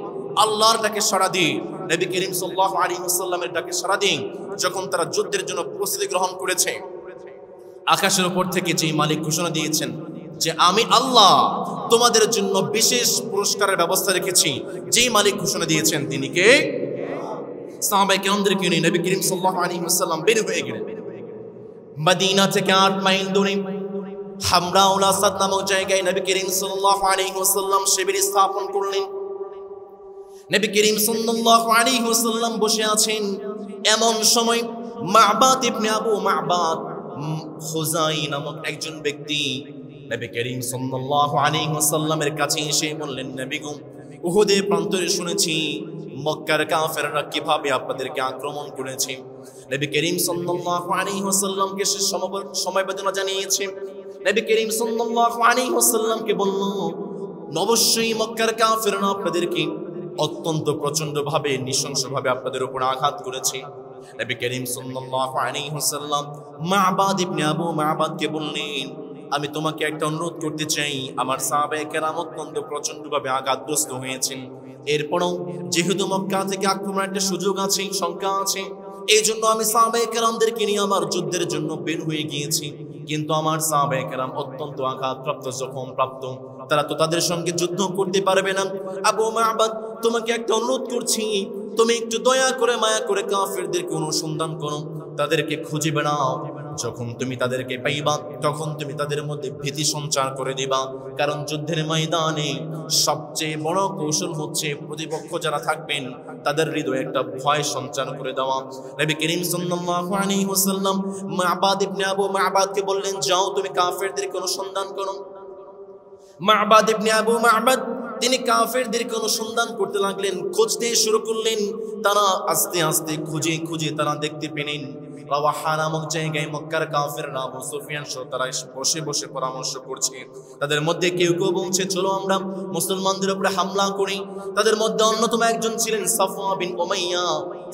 A: আল্লাহর ডাকে সাড়া দিয়ে, নবী করিম সাল্লাল্লাহু আলাইহি ওয়াসাল্লামের ডাকে সাড়া দিয়ে যখন তারা যুদ্ধের জন্য প্রস্তুতি গ্রহণ করেছে, আকাশের উপর থেকে যে মালিক ঘোষণা দিয়েছেন যে আমি আল্লাহ তোমাদের জন্য বিশেষ পুরস্কারের ব্যবস্থা রেখেছি, যেই মালিক ঘোষণা দিয়েছেন তিনি কে? সাহাবায়ে কেরামদেরকে নিয়ে নবী করিম সাল্লাল্লাহু আলাইহি ওয়াসাল্লাম বের হয়ে গেলেন। মদিনা থেকে 8 মাইল দূরে হামরাউল আসাদ নামক জায়গায় নবী করিম সাল্লাল্লাহু আলাইহি ওয়াসাল্লাম শিবির স্থাপন করলেন। নবী করিম সাল্লাল্লাহু আলাইহি ওয়াসাল্লাম বসে আছেন। এমন সময় মা'বাদ ইবনে আবু মা'বাদ খুজাই নামক একজন ব্যক্তি নবী করিম সাল্লাল্লাহু আলাইহি ওয়াসাল্লামের কাছে এসে বললেন, নবী গো, উহুদের প্রান্তরে শুনেছি মক্কার কাফেররা কিভাবে আপনাদেরকে আক্রমণ করেছে। নবী করিম সাল্লাল্লাহু আলাইহি ওয়াসাল্লামকে সে সমবেদনা জানিয়েছে। নবী করিম সাল্লাল্লাহু আলাইহি ওয়াসাল্লামকে বলল, অবশ্যই মক্কার কাফেররা আপনাদেরকে অত্যন্ত প্রচন্ডভাবে নৃশংসভাবে আপনাদের উপর আঘাত করেছে। নবী করিম সাল্লাল্লাহু আলাইহি ওয়াসাল্লাম মা'বাদ ইবনে আবু মা'বাদকে বললেন, আমি তোমাকে একটা অনুরোধ করতে চাই, আমার সাহাবায়ে কেরাম অত্যন্ত প্রচন্ডভাবে আঘাতগ্রস্ত হয়েছেন। এরপরও যেহেতু মক্কা থেকে আক্রমণের একটা সুযোগ আছে, সংখ্যা আছে, এই জন্য আমি সাহাবায়ে কেরামদেরকে নিয়ে আমার যুদ্ধের জন্য বের হয়ে গিয়েছি। কিন্তু আমার সাহাবায়ে কেরাম অত্যন্ত আঘাতপ্রাপ্ত, জখম প্রাপ্ত, তারা তো তাদের সঙ্গে যুদ্ধ করতে পারবে না। আবু মা'বাদ, তোমাকে একটা অনুরোধ করছি, তুমি একটু দয়া করে মায়া করে কাফেরদেরকে অনুসন্ধান করো, তাদেরকে খুঁজে বেড়াও। যখন তুমি তাদেরকে পাইবা তখন তুমি তাদের মধ্যে ভীতি সঞ্চার করে দিবা, কারণ যুদ্ধের ময়দানে সবচেয়ে বড় কৌশল হচ্ছে প্রতিপক্ষ যারা থাকবেন তাদের হৃদয়ে একটা ভয় সঞ্চার করে দেওয়া। নবী করিম সাল্লাল্লাহু আলাইহি ওয়াসাল্লাম মা'বাদ ইবনে আবু মা'বাদকে বললেন, যাও তুমি কাফেরদেরকে অনুসন্ধান করো। মা'বাদ ইবনে আবু মা'বাদ তিনি কাফেরদেরকে অনুসন্ধান করতে লাগলেন, খুঁজতে শুরু করলেন। তারা আস্তে আস্তে খুঁজে খুঁজে তারা দেখতে পেলেন রাওয়াহা নামক জায়গায় মক্কার কাফেররা আবু সুফিয়ান সহ তারা বসে বসে পরামর্শ করছে। তাদের মধ্যে কেউ কেউ বলছে, চলো আমরা মুসলমানদের উপরে হামলা করি। তাদের মধ্যে অন্যতম একজন ছিলেন সাফওয়া বিন উমাইয়া।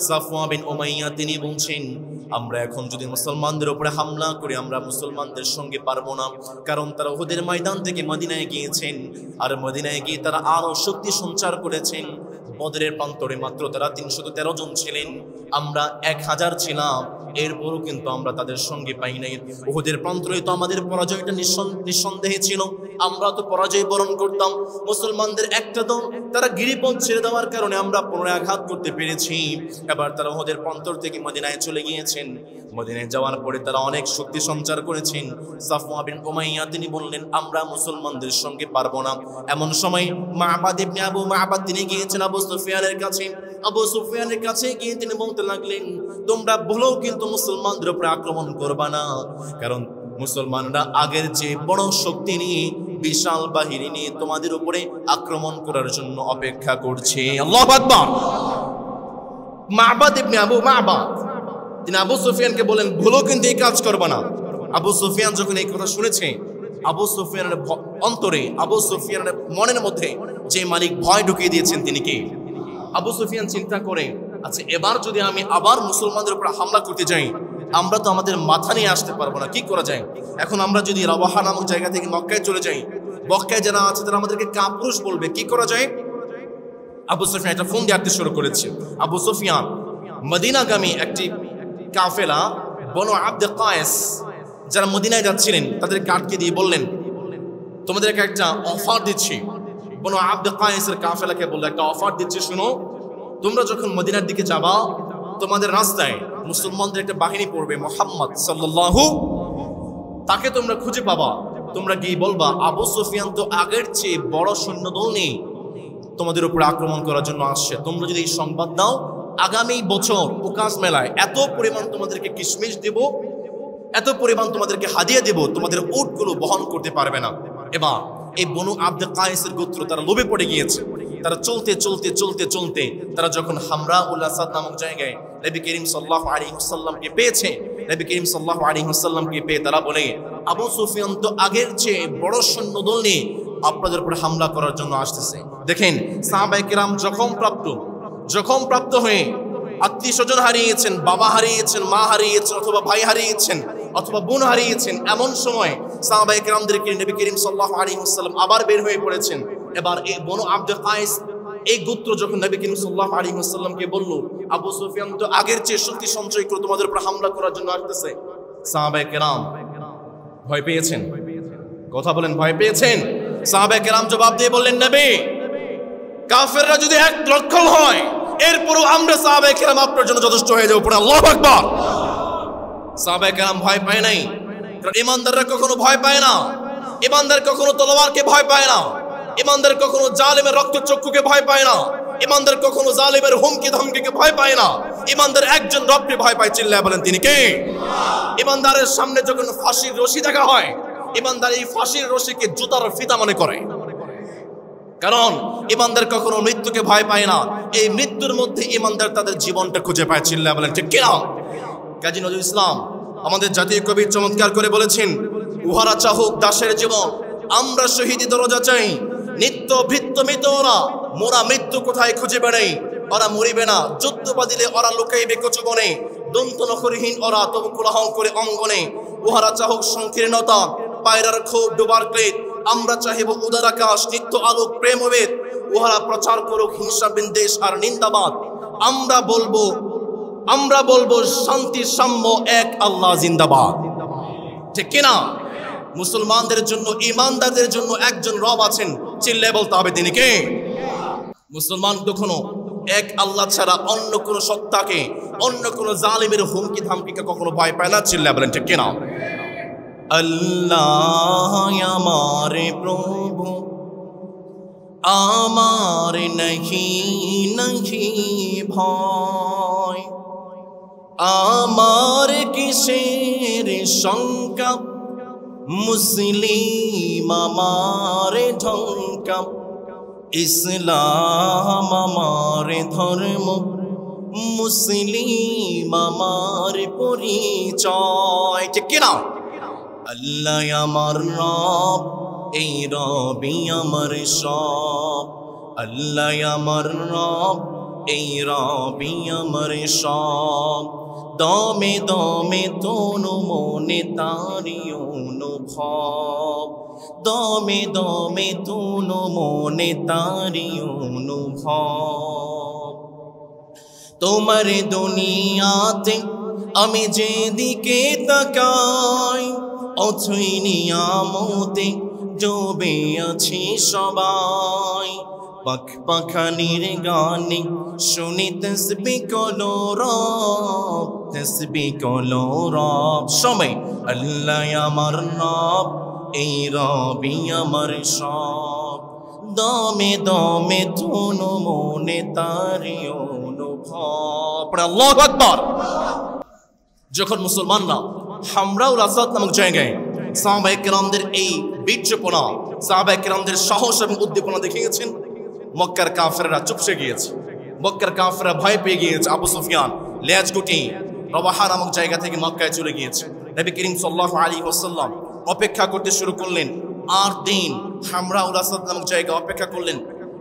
A: সাফওয়া বিন উমাইয়া তিনি বলছেন, আমরা এখন যদি মুসলমানদের উপরে হামলা করি আমরা মুসলমানদের সঙ্গে পারবো না, কারণ তারা উহুদের ময়দান থেকে মদিনায় গিয়েছেন, আর মদিনায় গিয়ে তারা আরো শক্তি সঞ্চার করেছেন। বদরের প্রান্তরে মাত্র তারা 313 জন ছিলেন, আমরা 1000 ছিলাম, এরপরও কিন্তু আমরা তাদের সঙ্গে পাই নাই। উহুদের প্রান্তরে তো আমাদের পরাজয়টা নিঃসন্দেহে ছিল, আমরা তো পরাজয় বরণ করতাম। মুসলমানদের একটা দল তারা গিরিপথ ছেড়ে দেওয়ার কারণে আমরা পুনরায় আঘাত করতে পেরেছি। এবার তারা উহুদের প্রান্তর থেকে মদিনায় চলে গিয়েছেন। মদিনায় যাওয়ার পরে তারা অনেক শক্তি সঞ্চার করেছেন। সাফওয়া বিন উমাইয়া তিনি বললেন, আমরা মুসলমানদের সঙ্গে পারবো না। এমন সময় মা'বাদ ইবনে আবু মা'বাদ তিনি গিয়েছেন আবু সুফিয়ানের কাছে। আবু সুফিয়ানের কাছে গিয়ে তিনি বলতে লাগলেন, তোমরা ভুলেও কিন্তু মুসলমানদের উপরে আক্রমণ করবা না, কারণ মুসলমানরা আগের যে বড় শক্তি নিয়ে বিশাল বাহিনী নিয়ে তোমাদের উপরে আক্রমণ করার জন্য অপেক্ষা করছে। আল্লাহু আকবার। মা'বাদ ইবনে আবু মা'বাদ তিনি আবু সুফিয়ানকে বলেন, ভুলেও কিন্তু এই কাজ করবা না। আবু সুফিয়ান যখন এই কথা শুনেছে, আবু সুফিয়ানের অন্তরে, আবু সুফিয়ানের মনের মধ্যে যে মালিক ভয় ঢুকিয়ে দিয়েছেন তিনি কে? আবু সুফিয়ান চিন্তা করে, আচ্ছা এবার যদি আমি আবার মুসলমানদের উপর হামলা করতে যাই, আমরা তো আমাদের মাথা নিয়ে আসতে পারবো না, কি করা যায়? এখন আমরা যদি রাওয়াহা নামক জায়গা থেকে মক্কায় চলে যাই, মক্কায় যারা আছে তারা আমাদেরকে কাপুরুষ বলবে, কি করা যায়? আবু সুফিয়ান একটা ফোন দিয়ে আঁকতে শুরু করেছে। আবু সুফিয়ান মদিনাগামী একটি কাফেলা বনু আব্দে কায়েস যারা মদিনায় যাচ্ছিলেন তাদেরকে আটকে দিয়ে বললেন, তোমাদেরকে একটা অফার দিচ্ছি। বনু আব্দে কায়েসের কাফেলাকে বললো, একটা অফার দিচ্ছি, শুনো, তোমরা যখন মদিনার দিকে যাবা, তোমাদের রাস্তায় মুসলমানদের একটা বাহিনী পড়বে, মুহাম্মদ সাল্লাল্লাহু, তাকে তোমরা খুঁজে পাবা। তোমরা গিয়ে বলবা, আবু সুফিয়ান তো আগের চেয়ে বড় সৈন্যদল নেই, তোমাদের উপর আক্রমণ করার জন্য আসছে। তোমরা যদি এই সংবাদ দাও, আগামী বছর ওকাস মেলায় এত পরিমাণ তোমাদেরকে কিশমিশ দেব, এত পরিমাণ তোমাদেরকে হাদিয়া দেব, তোমাদের উটগুলো বহন করতে পারবে না। এবার এই বনু আব্দে কায়েসের গোত্র তারা লোভে পড়ে গিয়েছে। তারা চলতে চলতে চলতে চলতে তারা যখন হামরা উল আসাদ নামক জায়গায় নবী করিম সাল্লাল্লাহু আলাইহি ওয়াসাল্লামকে পেয়েছে, নবী করিম সাল্লাল্লাহু আলাইহি ওয়াসাল্লামকে পেয়ে তারা বলে, আবু সুফিয়ান তো আগের চেয়ে বড় সৈন্যদল নিয়ে আপনাদের উপর হামলা করার জন্য আসতেছে। দেখেন সাহাবায়ে কেরাম জখম প্রাপ্ত হয়ে আত্মীয় স্বজন হারিয়েছেন, বাবা হারিয়েছেন, মা হারিয়েছেন, অথবা ভাই হারিয়েছেন, অথবা বোন হারিয়েছেন, এমন সময় সাহাবায়ে কেরামদেরকে নবী করিম সাল্লাল্লাহু আলাইহি ওয়াসাল্লাম আবার বের হয়ে পড়েছেন। এবার এই বনু আব্দে কায়েস এই গোত্র যখন নবী করিম সাল্লাল্লাহু আলাইহি ওয়াসাল্লামকে বলল, আবু সুফিয়ান তো আগের চেয়ে শক্তি সঞ্চয় করে তোমাদের উপর হামলা করার জন্য আসতেছে, সাহাবায়ে কেরাম ভয় পেয়েছেন? কথা বলেন, ভয় পেয়েছেন? সাহাবায়ে কেরাম জবাব দিয়ে বললেন, নবী, কাফেররা যদি 1 লক্ষ হয়, এরপরও আমরা সাহাবায়ে কেরাম আপনার জন্য যথেষ্ট হয়ে যাব। পড়ে আল্লাহু আকবার। সাহাবায়ে কেরাম ভয় পায় নাই, কারণ ইমানদাররা কখনো ভয় পায় না। ইমানদার কখনো তলোয়ারকে ভয় পায় না। ইমানদার কখনো জালেমের রক্তচক্ষুকে ভয় পায় না। ইমানদার কখনো জালেমের হুমকি ধমকিকে ভয় পায় না। ইমানদার একজন রবকে ভয় পায়, চিল্লায় বলেন তিনি কে? ইমানদারের সামনে যখন ফাঁসির রশি দেখা হয়, ইমানদার এই ফাঁসির রশিকে জুতার ফিতা মনে করে, কারণ ইমানদার কখনো মৃত্যুকে ভয় পায় না। এই মৃত্যুর মধ্যে ইমানদার তাদের জীবনটা খুঁজে পায়, চিল্লায় বলেন ঠিক কিনা? কাজী নজরুল ইসলাম আমাদের জাতীয় কবি চমৎকার করে বলেছেন, উহারা চাহুক দাসের জীবন, আমরা শহীদি দরজা চাই। নিত্য ভৃত্য মৃত ওরা, মোরা মৃত্যু কোথায় খুঁজে বেড়াই। ওরা মরিবে না, যুদ্ধ বাদিলে ওরা লুকাইবে কচুবনে। দন্ত নখরহীন ওরা, তবু কোলাহল করে অঙ্গনে। উহারা চাহুক সংকীর্ণতা, পায়রার ক্ষোভ ডোবার ক্লেদ। আমরা চাহিব উদার আকাশ, নিত্য আলোক প্রেমবেদ। উহারা প্রচার করুক হিংসা বিদ্বেষ আর নিন্দাবাদ। আমরা বলবো শান্তি সাম্য এক, আল্লাহ জিন্দাবাদ। ঠিক কিনা? মুসলমানদের জন্য, ইমানদারদের জন্য একজন রব আছেন, চিল্লায় বলতে হবে তিনি কে? মুসলমান কখনো এক আল্লাহ ছাড়া অন্য কোন সত্তাকে, অন্য কোন জালিমের হুমকি ধামকিকে কখনো ভয় পায় না, চিল্লায় বলেন ঠিক কিনা? আল্লাহ আমারে প্রভু, আমার নাহি ভয়, আমার কিসের শঙ্কা, মুসলিম আমার ঢঙ্কা, ইসলাম আমার ধর্ম, মুসলিম আমার পরিচয়। ঠিক কিনা? আল্লাহ আমার রব, এই রবি আমার সব। আল্লাহ আমার রব, এই রবি আমার সব। দমে দমে তনু মনে তারি অনুভব, দমে দমে তনু মনে তারি অনুভব। তোমার দুনিয়াতে আমি যেদিকে তাকাই, অথই নিয়ামতে ডুবে আছি সবাই। পাখ পাখালির গানে শুনি তসবিহ কলো রব, তসবিহ কলো রব। সময় আল্লাহ আমার রব, এই রবি আমার সব। দমে দমে তনু মনে তারি অনুভব। আল্লাহু আকবার। যখন মুসলমানরা হামরাউল আসাদ নামক জায়গায় সাহাবায়ে কেরামদের এই বীর্যপনা, সাহাবায়ে কেরামদের সাহস এবং উদ্দীপনা দেখে গেছেন, মক্কার কাফেররা চুপসে গিয়েছে। মক্কার কাফেররা ভয় পেয়ে গিয়েছে। আবু সুফিয়ান লেজ গুটি রাওয়াহা নামক জায়গা থেকে মক্কায় চলে গিয়েছে। নবী করিম সাল্লাল্লাহু আলাইহি ওয়াসাল্লাম অপেক্ষা করতে শুরু করলেন। 8 দিন হামরাউল আসাদ নামক জায়গা অপেক্ষা করলেন।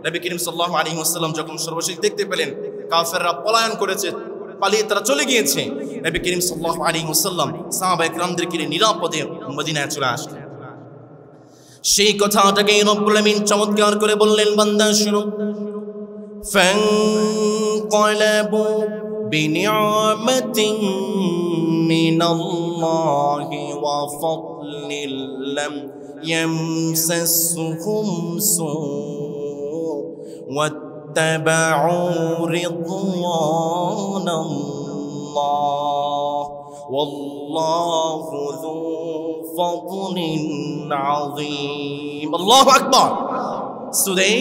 A: নবী করিম সাল্লাল্লাহু আলাইহি ওয়াসাল্লাম যখন সর্বশেষ দেখতে পেলেন কাফেররা পলায়ন করেছে, পালিয়ে তারা চলে গিয়েছে, নবী করিম সাল্লাল্লাহু আলাইহি ওয়াসাল্লাম সাহাবায়ে কেরামদেরকে নিয়ে নিরাপদে মদিনায় চলে আসলেন। সেই কথাটাকে রব্বুল আমিন চমৎকার করে বললেন, বান্দা শুনো, ফানকালাবু বিনিআমাতিন মিনাল্লাহি ওয়া ফাদলিন লাম ইয়ামসাসহুম সূ ওয়াত্তাবাউ রিদওয়ানাল্লাহ ওয়াল্লাহু যু ফাদলিন আযীম। আল্লাহু আকবার। So they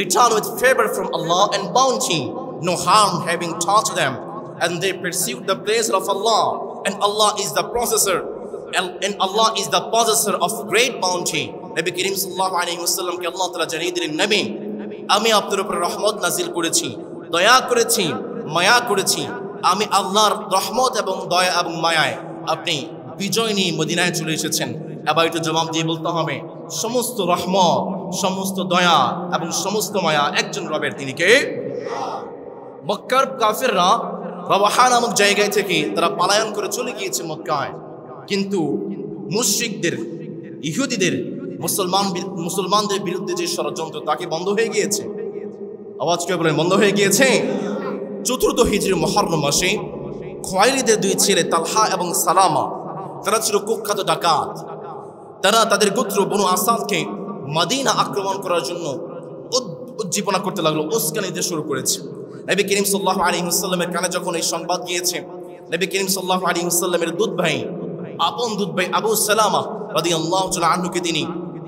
A: return with favor from Allah and bounty, no harm having taught them, and they pursued the pleasure of Allah, and Allah is the possessor, and Allah is the possessor of great bounty. Nabi Karim sallallahu alayhi wa sallam ke Allah ta'ala জানিয়ে দিলেন, নবী আমি আপনার উপর রহমত নাজিল করেছি, দয়া করেছি, মায়া করেছি। আমি আল্লাহর রহমত এবং দয়া এবং মায়ায় আপনি বিজয় নিয়ে মদিনায় চলে এসেছেন। এবার একটু জবাব দিয়ে বলতে হবে, সমস্ত রহমত, সমস্ত দয়া এবং সমস্ত মায়া একজন রবের, তিনি কে? মক্কার কাফেররা রওয়াহা নামক জায়গায় থেকে তারা পলায়ন করে চলে গিয়েছে মক্কায়, কিন্তু মুশরিকদের, ইহুদিদের, মুসলমানদের বিরুদ্ধে যে ষড়যন্ত্র তাকে বন্ধ হয়ে গিয়েছে। আওয়াজ কে বলেন বন্ধ হয়ে গিয়েছে? 4th হিজরি মুহররম মাসে খুয়াইলিদের 2 ছেলে তালহা এবং সালামা, তারা ছিল কুখ্যাত ডাকাত। তারা তাদের গোত্র বনু আসাদকে মদিনা আক্রমণ করার জন্য উজ্জীবনা করতে লাগলো, উস্কানি দিতে শুরু করেছে। নবী করিম সাল্লাল্লাহু আলাইহি ওয়াসাল্লামের কানে যখন এই সংবাদ গিয়েছে, নবী করিম সাল্লাল্লাহু আলাইহি ওয়াসাল্লামের দুধ ভাই, আপন দুধ ভাই আবু সালামা রাদিয়াল্লাহু তাআলা আনহুকে তিনি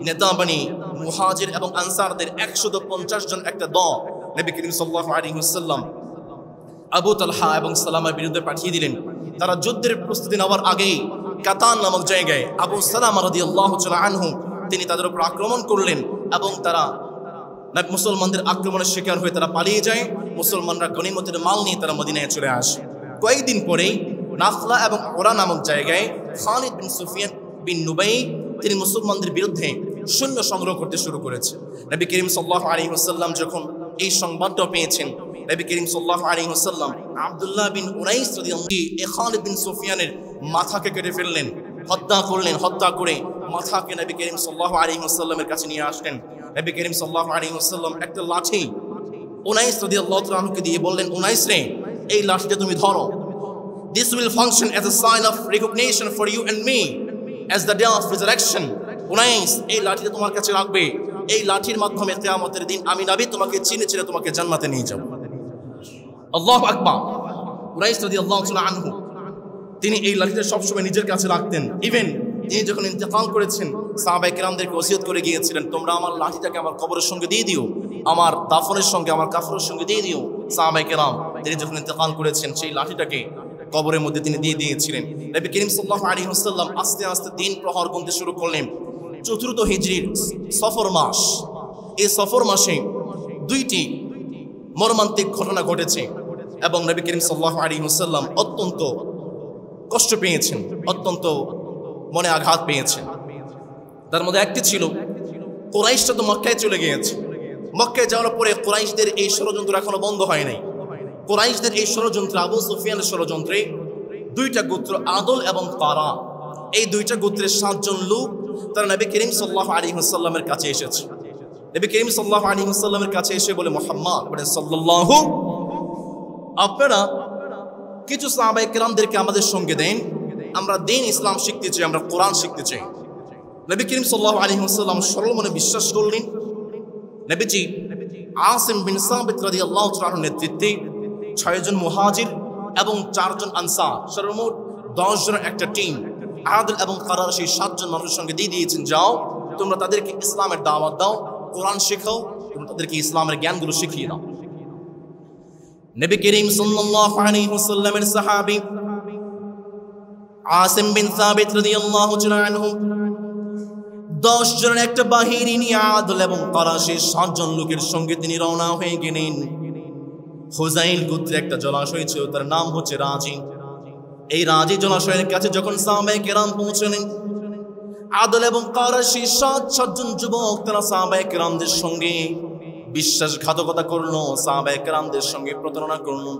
A: নেতা বানিয়ে মুহাজির এবং আনসারদের 150 জন একটা দল নবী করিম সাল্লাল্লাহু আলাইহি ওয়াসাল্লাম আবু তালহা এবং সালামার বিরুদ্ধে পাঠিয়ে দিলেন। তারা যুদ্ধের প্রস্তুতি নেওয়ার আগেই কাতান নামক জায়গায় আবু সালামা রাদিয়াল্লাহু তাআলা আনহু তিনি তাদের উপর আক্রমণ করলেন এবং তারা মুসলমানদের আক্রমণের শিকার হয়ে তারা পালিয়ে যায়। মুসলমানরা গনিমতের মাল নিয়ে তারা মদিনায় চলে আসে। কয়েকদিন পরেই নাখলা এবং ওরা নামক জায়গায় খালিদ বিন সুফিয়ান বিন নুবাই তিনি মুসলমানদের বিরুদ্ধে সৈন্য সংগ্রহ করতে শুরু করেছে। নবী করিম সাল্লাল্লাহু আলাইহি ওয়াসাল্লাম যখন এই সংবাদটা পেয়েছেন, নবী করিম সাল্লাল্লাহু আলাইহি ওয়াসাল্লাম আব্দুল্লাহ বিন উনাইস রাদিয়াল্লাহু আনহু খালিদ বিন সুফিয়ানের মাথাকে কেটে ফেললেন, হত্যা করলেন। হত্যা করে মাথাকে নবী করিম সাল্লাল্লাহু আলাইহি ওয়াসাল্লামের কাছে নিয়ে আসলেন। নবী করিম সাল্লাল্লাহু আলাইহি ওয়াসাল্লাম একটা লাঠি উনাইস রাদিয়াল্লাহু তাআলা আনহুকে দিয়ে বললেন, উনাইস রে, এই লাঠিটা তুমি ধরো। This will function as a sign of recognition for you and me as the day of resurrection. উনাইস, এই লাঠিটা তোমার কাছে রাখবে। এই লাঠির মাধ্যমে কিয়ামতের দিন আমি নবী তোমাকে চিনে চিনে তোমাকে জান্নাতে নিয়ে যাব। আল্লাহু আকবার। উনাইস রাদিয়াল্লাহু তাআলা আনহু তিনি এই লাঠিটা সবসময় নিজের কাছে রাখতেন। ইভেন তিনি যখন ইন্তেকাল করেছেন, সাহাবায়ে কেরামদেরকে ওসিয়ত করে গিয়েছিলেন, তোমরা আমার লাঠিটাকে আমার কবরের সঙ্গে দিয়ে দিও, আমার দাফনের সঙ্গে, আমার কাফনের সঙ্গে দিয়ে দিও। সাহাবায়ে কেরাম তিনি যখন ইন্তেকাল করেছেন, সেই লাঠিটাকে কবরের মধ্যে তিনি দিয়ে দিয়েছিলেন। নবী করিম সাল্লাল্লাহু আলাইহি ওয়াসাল্লাম আস্তে আস্তে দিন প্রহর গুনতে শুরু করলেন। 4th হিজরির সফর মাস, এই সফর মাসে 2টি মর্মান্তিক ঘটনা ঘটেছে এবং নবী করিম সাল্লাল্লাহু আলাইহি ওয়াসাল্লাম অত্যন্ত কষ্ট পেয়েছেন, অত্যন্ত মনে আঘাত পেয়েছেন। তার মধ্যে একটি ছিল, কুরাইশরা তো মক্কায় চলে গিয়েছে। মক্কায় যাওয়ার পরে কুরাইশদের এই ষড়যন্ত্র এখনো বন্ধ হয় নাই। কুরাইশদের এই ষড়যন্ত্র, আবু সুফিয়ানের ষড়যন্ত্রে 2টা গোত্র আদল এবং কারা, এই 2টা গোত্রের 7 জন লোক তারা নবী করিম সাল্লাল্লাহু আলাইহি ওয়াসাল্লামের কাছে এসেছে। নবী করিম সাল্লাল্লাহু আলাইহি ওয়াসাল্লামের কাছে এসে বলে, মুহাম্মদ বলে সাল্লাল্লাহু, আপনারা কিছু সাহাবায়ে কেরামদেরকে আমাদের সঙ্গে দেন, আমরা দ্বীন ইসলাম শিখতে চাই, আমরা কোরআন শিখতে চাই। নবী করিম সাল্লাল্লাহু আলাইহি ওয়াসাল্লাম সরল মনে বিশ্বাস করলেন। নবীজি আসিম বিন সাবিত রাদিয়াল্লাহু তাআলার নেতৃত্বে 6 জন মুহাজির এবং 4 জন আনসার, সর্বমোট 10 জনের একটা টিম আদল এবং কারার সেই 7 জন মানুষের সঙ্গে দিয়ে দিয়েছেন, যাও তোমরা তাদেরকে ইসলামের দাওয়াত দাও, কোরআন শেখাও, তোমরা তাদেরকে ইসলামের জ্ঞানগুলো শিখিয়ে দাও। নবী করিম সাল্লাল্লাহু আলাইহি ওয়াসাল্লামের সাহাবী আসিম বিন সাবিত রাদিয়াল্লাহু তাআলা আনহু 10 জনের একটা বাহিনী নিয়ে আদল এবং কারা সেই 7 জন লোকের সঙ্গে তিনি রওনা হয়ে গেলেন। হুজাইল গোত্রের একটা জলাশয় ছিল, তার নাম হচ্ছে রাজি। এই রাজি জলাশয়ের কাছে যখন সাহাবায়ে কেরাম পৌঁছলেন, আদল এবং কারাশি 7 যুবক তারা সাহাবায়ে কেরামদের সঙ্গে বিশ্বাসঘাতকতা করলো, সাহাবায়ে কেরামদের সঙ্গে প্রতারণা করলো।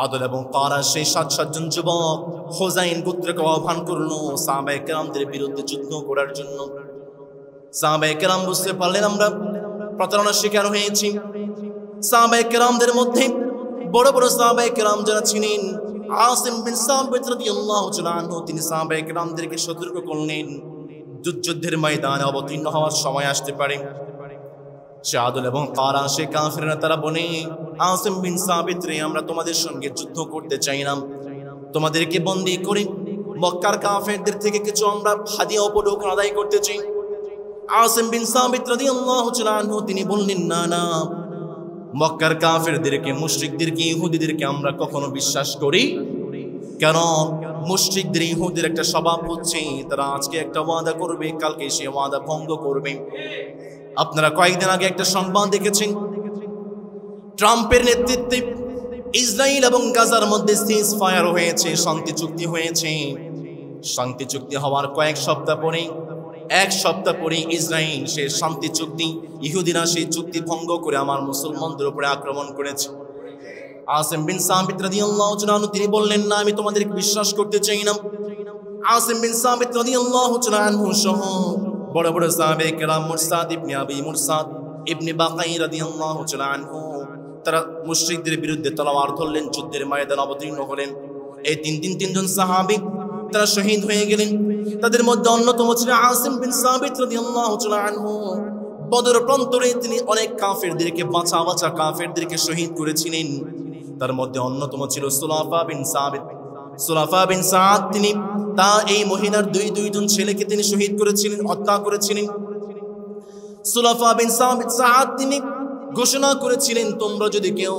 A: আদল এবং কারাশি 7 যুবক হুযাইন গোত্রকে আহ্বান করলো সাহাবায়ে কেরামদের বিরুদ্ধে যুদ্ধ করার জন্য। সাহাবায়ে কেরাম বুঝতে পারলেন আমরা প্রতারণার শিকার হয়েছি। সাহাবায়ে কেরামদের মধ্যে বড় বড় সাহাবায়ে কেরাম যারা ছিলেন, আসিম বিন সাবিত রাদিয়াল্লাহু তাআলা আনহু, তিনি সাহাবায়ে কেরামদেরকে সতর্ক করলেন যুদ্ধের ময়দানে অবতীর্ণ হওয়ার সময় আসতে পারে। সে আদল এবং কারাশি কাফিররা তারা বলে, আসিম বিন সাবিত রে, আমরা তোমাদের সঙ্গে যুদ্ধ করতে চাই না, তোমাদেরকে বন্দী করে মক্কার কাফেরদের থেকে কিছু আমরা হাদিয়া উপঢৌকন আদায় করতে চাই। আসিম বিন সাবিত রাদিয়াল্লাহু তাআলা আনহু তিনি বললেন, না না, মক্কার কাফেরদেরকে, মুশরিকদেরকে, ইহুদিদেরকে আমরা কখনো বিশ্বাস করি। কেন? মুশরিকদের, ইহুদিদের একটা স্বভাব হচ্ছে তারা আজকে একটা ওয়াদা করবে, কালকে সে ওয়াদা ভঙ্গ করবে। আপনারা কয়েকদিন আগে একটা সংবাদ দেখেছেন, ট্রাম্পের নেতৃত্বে ইসরায়েল এবং গাজার মধ্যে সিজ ফায়ার হয়েছে, শান্তি চুক্তি হয়েছে। শান্তি চুক্তি হওয়ার কয়েক সপ্তাহ পরে, 1 সপ্তাহ পরে ইসরায়েল সে শান্তি চুক্তি, ইহুদিরা সেই চুক্তি ভঙ্গ করে আমার মুসলমানদের উপরে আক্রমণ করেছে। আসিম বিন সাবিত রাদিয়াল্লাহু তাআলা আনহু তিনি বললেন, না, আমি তোমাদেরকে বিশ্বাস করতে চাই না। আসিম বিন সাবিত রাদিয়াল্লাহু তাআলা আনহু সহ বড় বড় সাহাবায়ে কেরাম, মুরসাদ ইবনে আবি মুরসাদ ইবনে বাকাই রাদিয়াল্লাহু তাআলা আনহু, তারা মুশরিকদের বিরুদ্ধে তলোয়ার ধরলেন, যুদ্ধের ময়দানে অবতীর্ণ হলেন। এই 3 সাহাবী তারা শহীদ হয়ে গেলেন। তাদের মধ্যে অন্যতম ছিলেন আসিম বিন সাবিত রাদিয়াল্লাহু তাআলা আনহু। বদর প্রান্তরে তিনি অনেক কাফেরদেরকে, বাঁচা বাঁচা কাফেরদেরকে শহীদ করেছিলেন। তার মধ্যে অন্যতম ছিল সুলাফা বিন সাবিত। সুলাফা বিন সাদ, তিনি এই মহিলার দুইজন ছেলেকে তিনি শহীদ করেছিলেন, হত্যা করেছিলেন। সুলাফা বিন সাদ তিনি ঘোষণা করেছিলেন, তোমরা যদি কেউ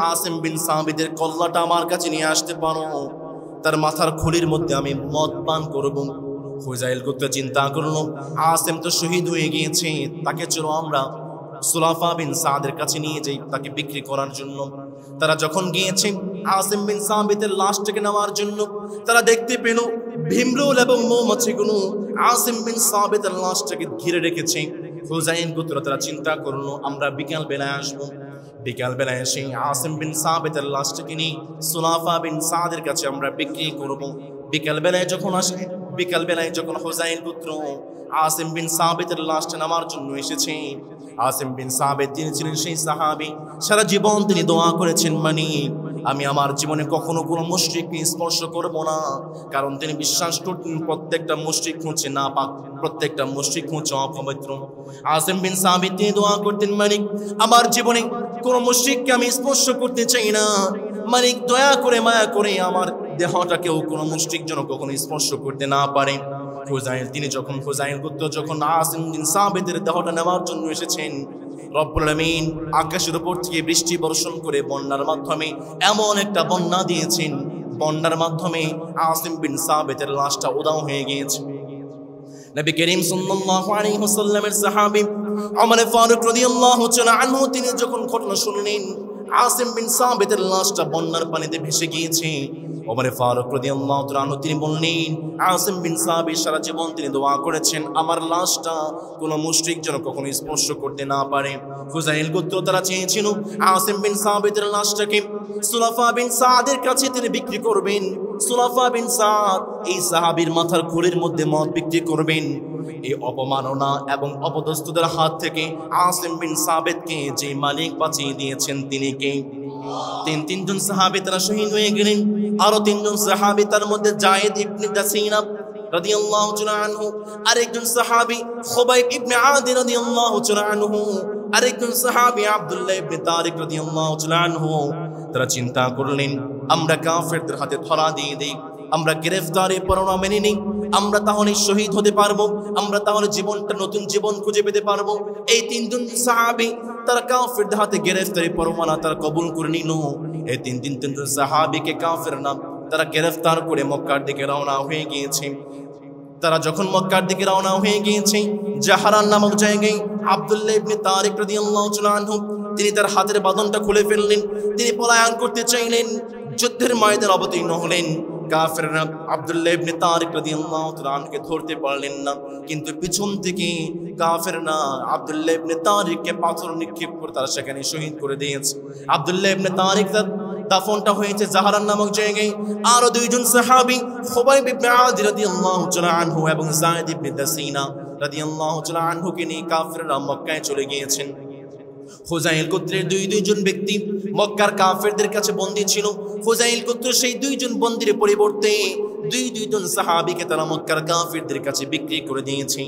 A: আসিম বিন সাবিতের কল্লাটা আমার কাছে নিয়ে আসতে পারো, তার মাথার খুলির মধ্যে আমি মদ পান করব। হুযাইল গোত্র চিন্তা করলো, আসিম তো শহীদ হয়ে গিয়েছে, তাকে চলো আমরা সুলাফা বিন সাদের কাছে নিয়ে যাই তাকে বিক্রি করার জন্য। তারা যখন গিয়েছে আসিম বিন সাবিতের লাশটাকে নেওয়ার জন্য, তারা দেখতে পেল ভীমরুল এবং মৌমাছিগুলো আসিম বিন সাবিতের লাশটাকে ঘিরে রেখেছে। হুযাইল গোত্র তারা চিন্তা করলো, আমরা বিকাল বেলায় আসবো। বিকাল বেলায় এসে আসিম বিন সাবিতের লাশটাকে নিয়ে সুলাফা বিন সাদের কাছে আমরা বিক্রি করব। বিকাল বেলায় যখন হুযাইল গোত্র আসিম বিন সাবিতের লাশটা নেওয়ার জন্য এসেছে, আসিম বিন সাবিত তিনি ছিলেন সেই সাহাবী, সারা জীবন তিনি দোয়া করেছেন, আমি আমার জীবনে কখনো কোনো মুশরিককে স্পর্শ করব না, কারণ তিনি বিশ্বাস করতেন প্রত্যেকটা মুশরিক হচ্ছে নাপাক, প্রত্যেকটা মুশরিক হচ্ছে অপবিত্র। আসিম বিন সাবিত তিনি দোয়া করতেন, আমার জীবনে কোনো মুশরিককে আমি স্পর্শ করতে চাই না, দয়া করে মায়া করে আমার দেহটাকেও কোনো মুশরিক যেন কখনো স্পর্শ করতে না পারে। হুযাইল গোত্র যখন আসিম বিন সাবিতের দেহটা নেওয়ার জন্য এসেছেন, রব্বুল আলামিন আকাশের উপর থেকে বৃষ্টি বর্ষণ করে বন্যার মাধ্যমে এমন একটা বন্যা দিয়েছেন, বন্যার মাধ্যমে আসিম বিন সাবিতের লাশটা উধাও হয়ে গিয়েছে। নবী করিম সাল্লাল্লাহু আলাইহি ওয়াসাল্লামের সাহাবী ওমর ফারুক রাদিয়াল্লাহু তাআলা আনহু তিনি যখন ঘটনা শুনলেন আসিম বিন সাবিতের লাশটা বন্যার পানিতে ভেসে গিয়েছে, ওমর ফারুক রাদিয়াল্লাহু তাআলা আনহু তিনি বললেন, আসিম বিন সাবিত সারা জীবন তিনি দোয়া করেছেন আমার লাশটা কোনো মুশরিক যেন কখনো স্পর্শ করতে না পারে। হুযাইল গোত্র তারা চেয়েছিল আসিম বিন সাবিতের লাশটাকে সুলাফা বিন সাদের কাছে তিনি বিক্রি করবেন। সুলাফা বিন সাদ এই সাহাবীর মাথার খুলির মধ্যে মদ বিক্রি করবেন। এই অপমাননা এবং অপদস্থদের হাত থেকে আসিম বিন সাবিতকে যে মালিক বাঁচিয়ে দিয়েছেন তিনি কে? তিনজন সাহাবী তারা শহীদ হয়ে গেলেন। আরো 3জন সাহাবী, তার মধ্যে যায়েদ ইবনে দাসিনা রাদিয়াল্লাহু তাআলা আনহু, আরেকজন সাহাবী খুবাইব ইবনে আদি রাদিয়াল্লাহু তাআলা আনহু, আরেকজন সাহাবী আব্দুল্লাহ ইবনে তারিক রাদিয়াল্লাহু তাআলা আনহু। তারা চিন্তা করলেন, আমরা কাফেরদের হাতে ধরা দিয়ে দেই, আমরা গ্রেফতারে পরোয়া মেনে নিই, আমরা তাহলে শহীদ হতে পারবো, আমরা তাহলে জীবনটা নতুন জীবন খুঁজে পেতে পারবো। এই 3জন সাহাবী তারা কাফেরদের হাতে গ্রেফতারি পরোয়ানা তারা কবুল করে নিল। এই 3জন সাহাবীকে কাফের না তারা গ্রেফতার করে মক্কার দিকে রওনা হয়ে গিয়েছে। তারা যখন মক্কার দিকে রওনা হয়ে গিয়েছে, জাহারান নামক জায়গায় আব্দুল্লাহ ইবনে তারিক রাদিয়াল্লাহু তাআলা আনহু তিনি তার হাতের বাঁধনটা খুলে ফেললেন, তিনি পলায়ন করতে চাইলেন, যুদ্ধের ময়দানে অবতীর্ণ হলেন। কাফেররা আব্দুল্লাহ ইবনে তারিক রাদিয়াল্লাহু তাআলা আনহুকে ধরতে পারলেন না, কিন্তু পিছন থেকে কাফেররা আব্দুল্লাহ ইবনে তারিককে পাথর নিক্ষেপ করে তারা সেখানে শহীদ করে দিয়েছে। আব্দুল্লাহ ইবনে তারিক দাফনটা হয়েছে জাহরান নামক জায়গায়। আরো দুইজন সাহাবী খুবাইব ইবনে আদি রাদিয়াল্লাহু তাআলা আনহু এবং যায়েদ ইবনে দাসিনা রাদিয়াল্লাহু তাআলা আনহুকে নিয়ে কাফেররা মক্কায় চলে গিয়েছেন। হুযাইল গোত্রের দুইজন ব্যক্তি মক্কার কাফেরদের কাছে বন্দী ছিল। হুযাইল গোত্রের সেই দুইজন বন্দীর পরিবর্তে দুইজন সাহাবীকে তারা মক্কার কাফেরদের কাছে বিক্রি করে দিয়েছে।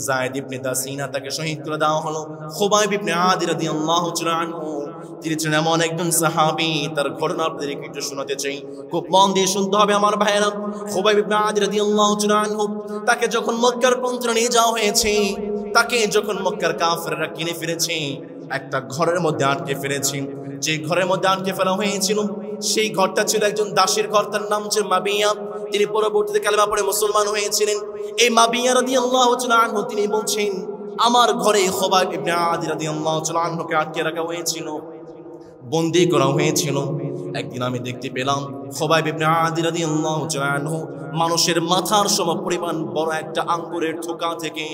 A: যায়েদ ইবনে দাসিনা তাকে শহীদ করে দেওয়া হলো। খুবাইব ইবনে আদি রাদিয়াল্লাহু তাআলা আনহু তিনি ছিলেন এমন একজন সাহাবী, তার ঘটনা আপনাদেরকে একটু শোনাতে চাই, খুব মন দিয়ে শুনতে হবে আমার ভাইয়েরা। খুবাইব ইবনে আদি রাদিয়াল্লাহু তাআলা আনহু তাকে যখন মক্কার প্রান্তরে নিয়ে যাওয়া হয়েছে, তাকে যখন মক্কার কাফেররা কিনে ফিরেছে, একটা ঘরের মধ্যে আটকে ফেলেছি। যে ঘরের মধ্যে আটকে ফেলা হয়েছিল সেই ঘরটা ছিল একজন দাসীর ঘর, তার নাম ছিল মাবিয়া। তিনি পরবর্তীতে কালেমা পড়ে মুসলমান হয়েছিলেন। এই মাবিয়া রাদিয়াল্লাহু তাআলা আনহু তিনি বলছেন, আমার ঘরে খুবাইব ইবনে আদি রাদিয়াল্লাহু তাআলা আনহুকে আটকে রাখা হয়েছিল, বন্দী করা হয়েছিল। একদিন আমি দেখতে পেলাম খুবাইব ইবনে আদি রাদিয়াল্লাহু তাআলা আনহু মানুষের মাথার সমপরিমাণ বড় একটা আঙ্গুরের থোকা থেকে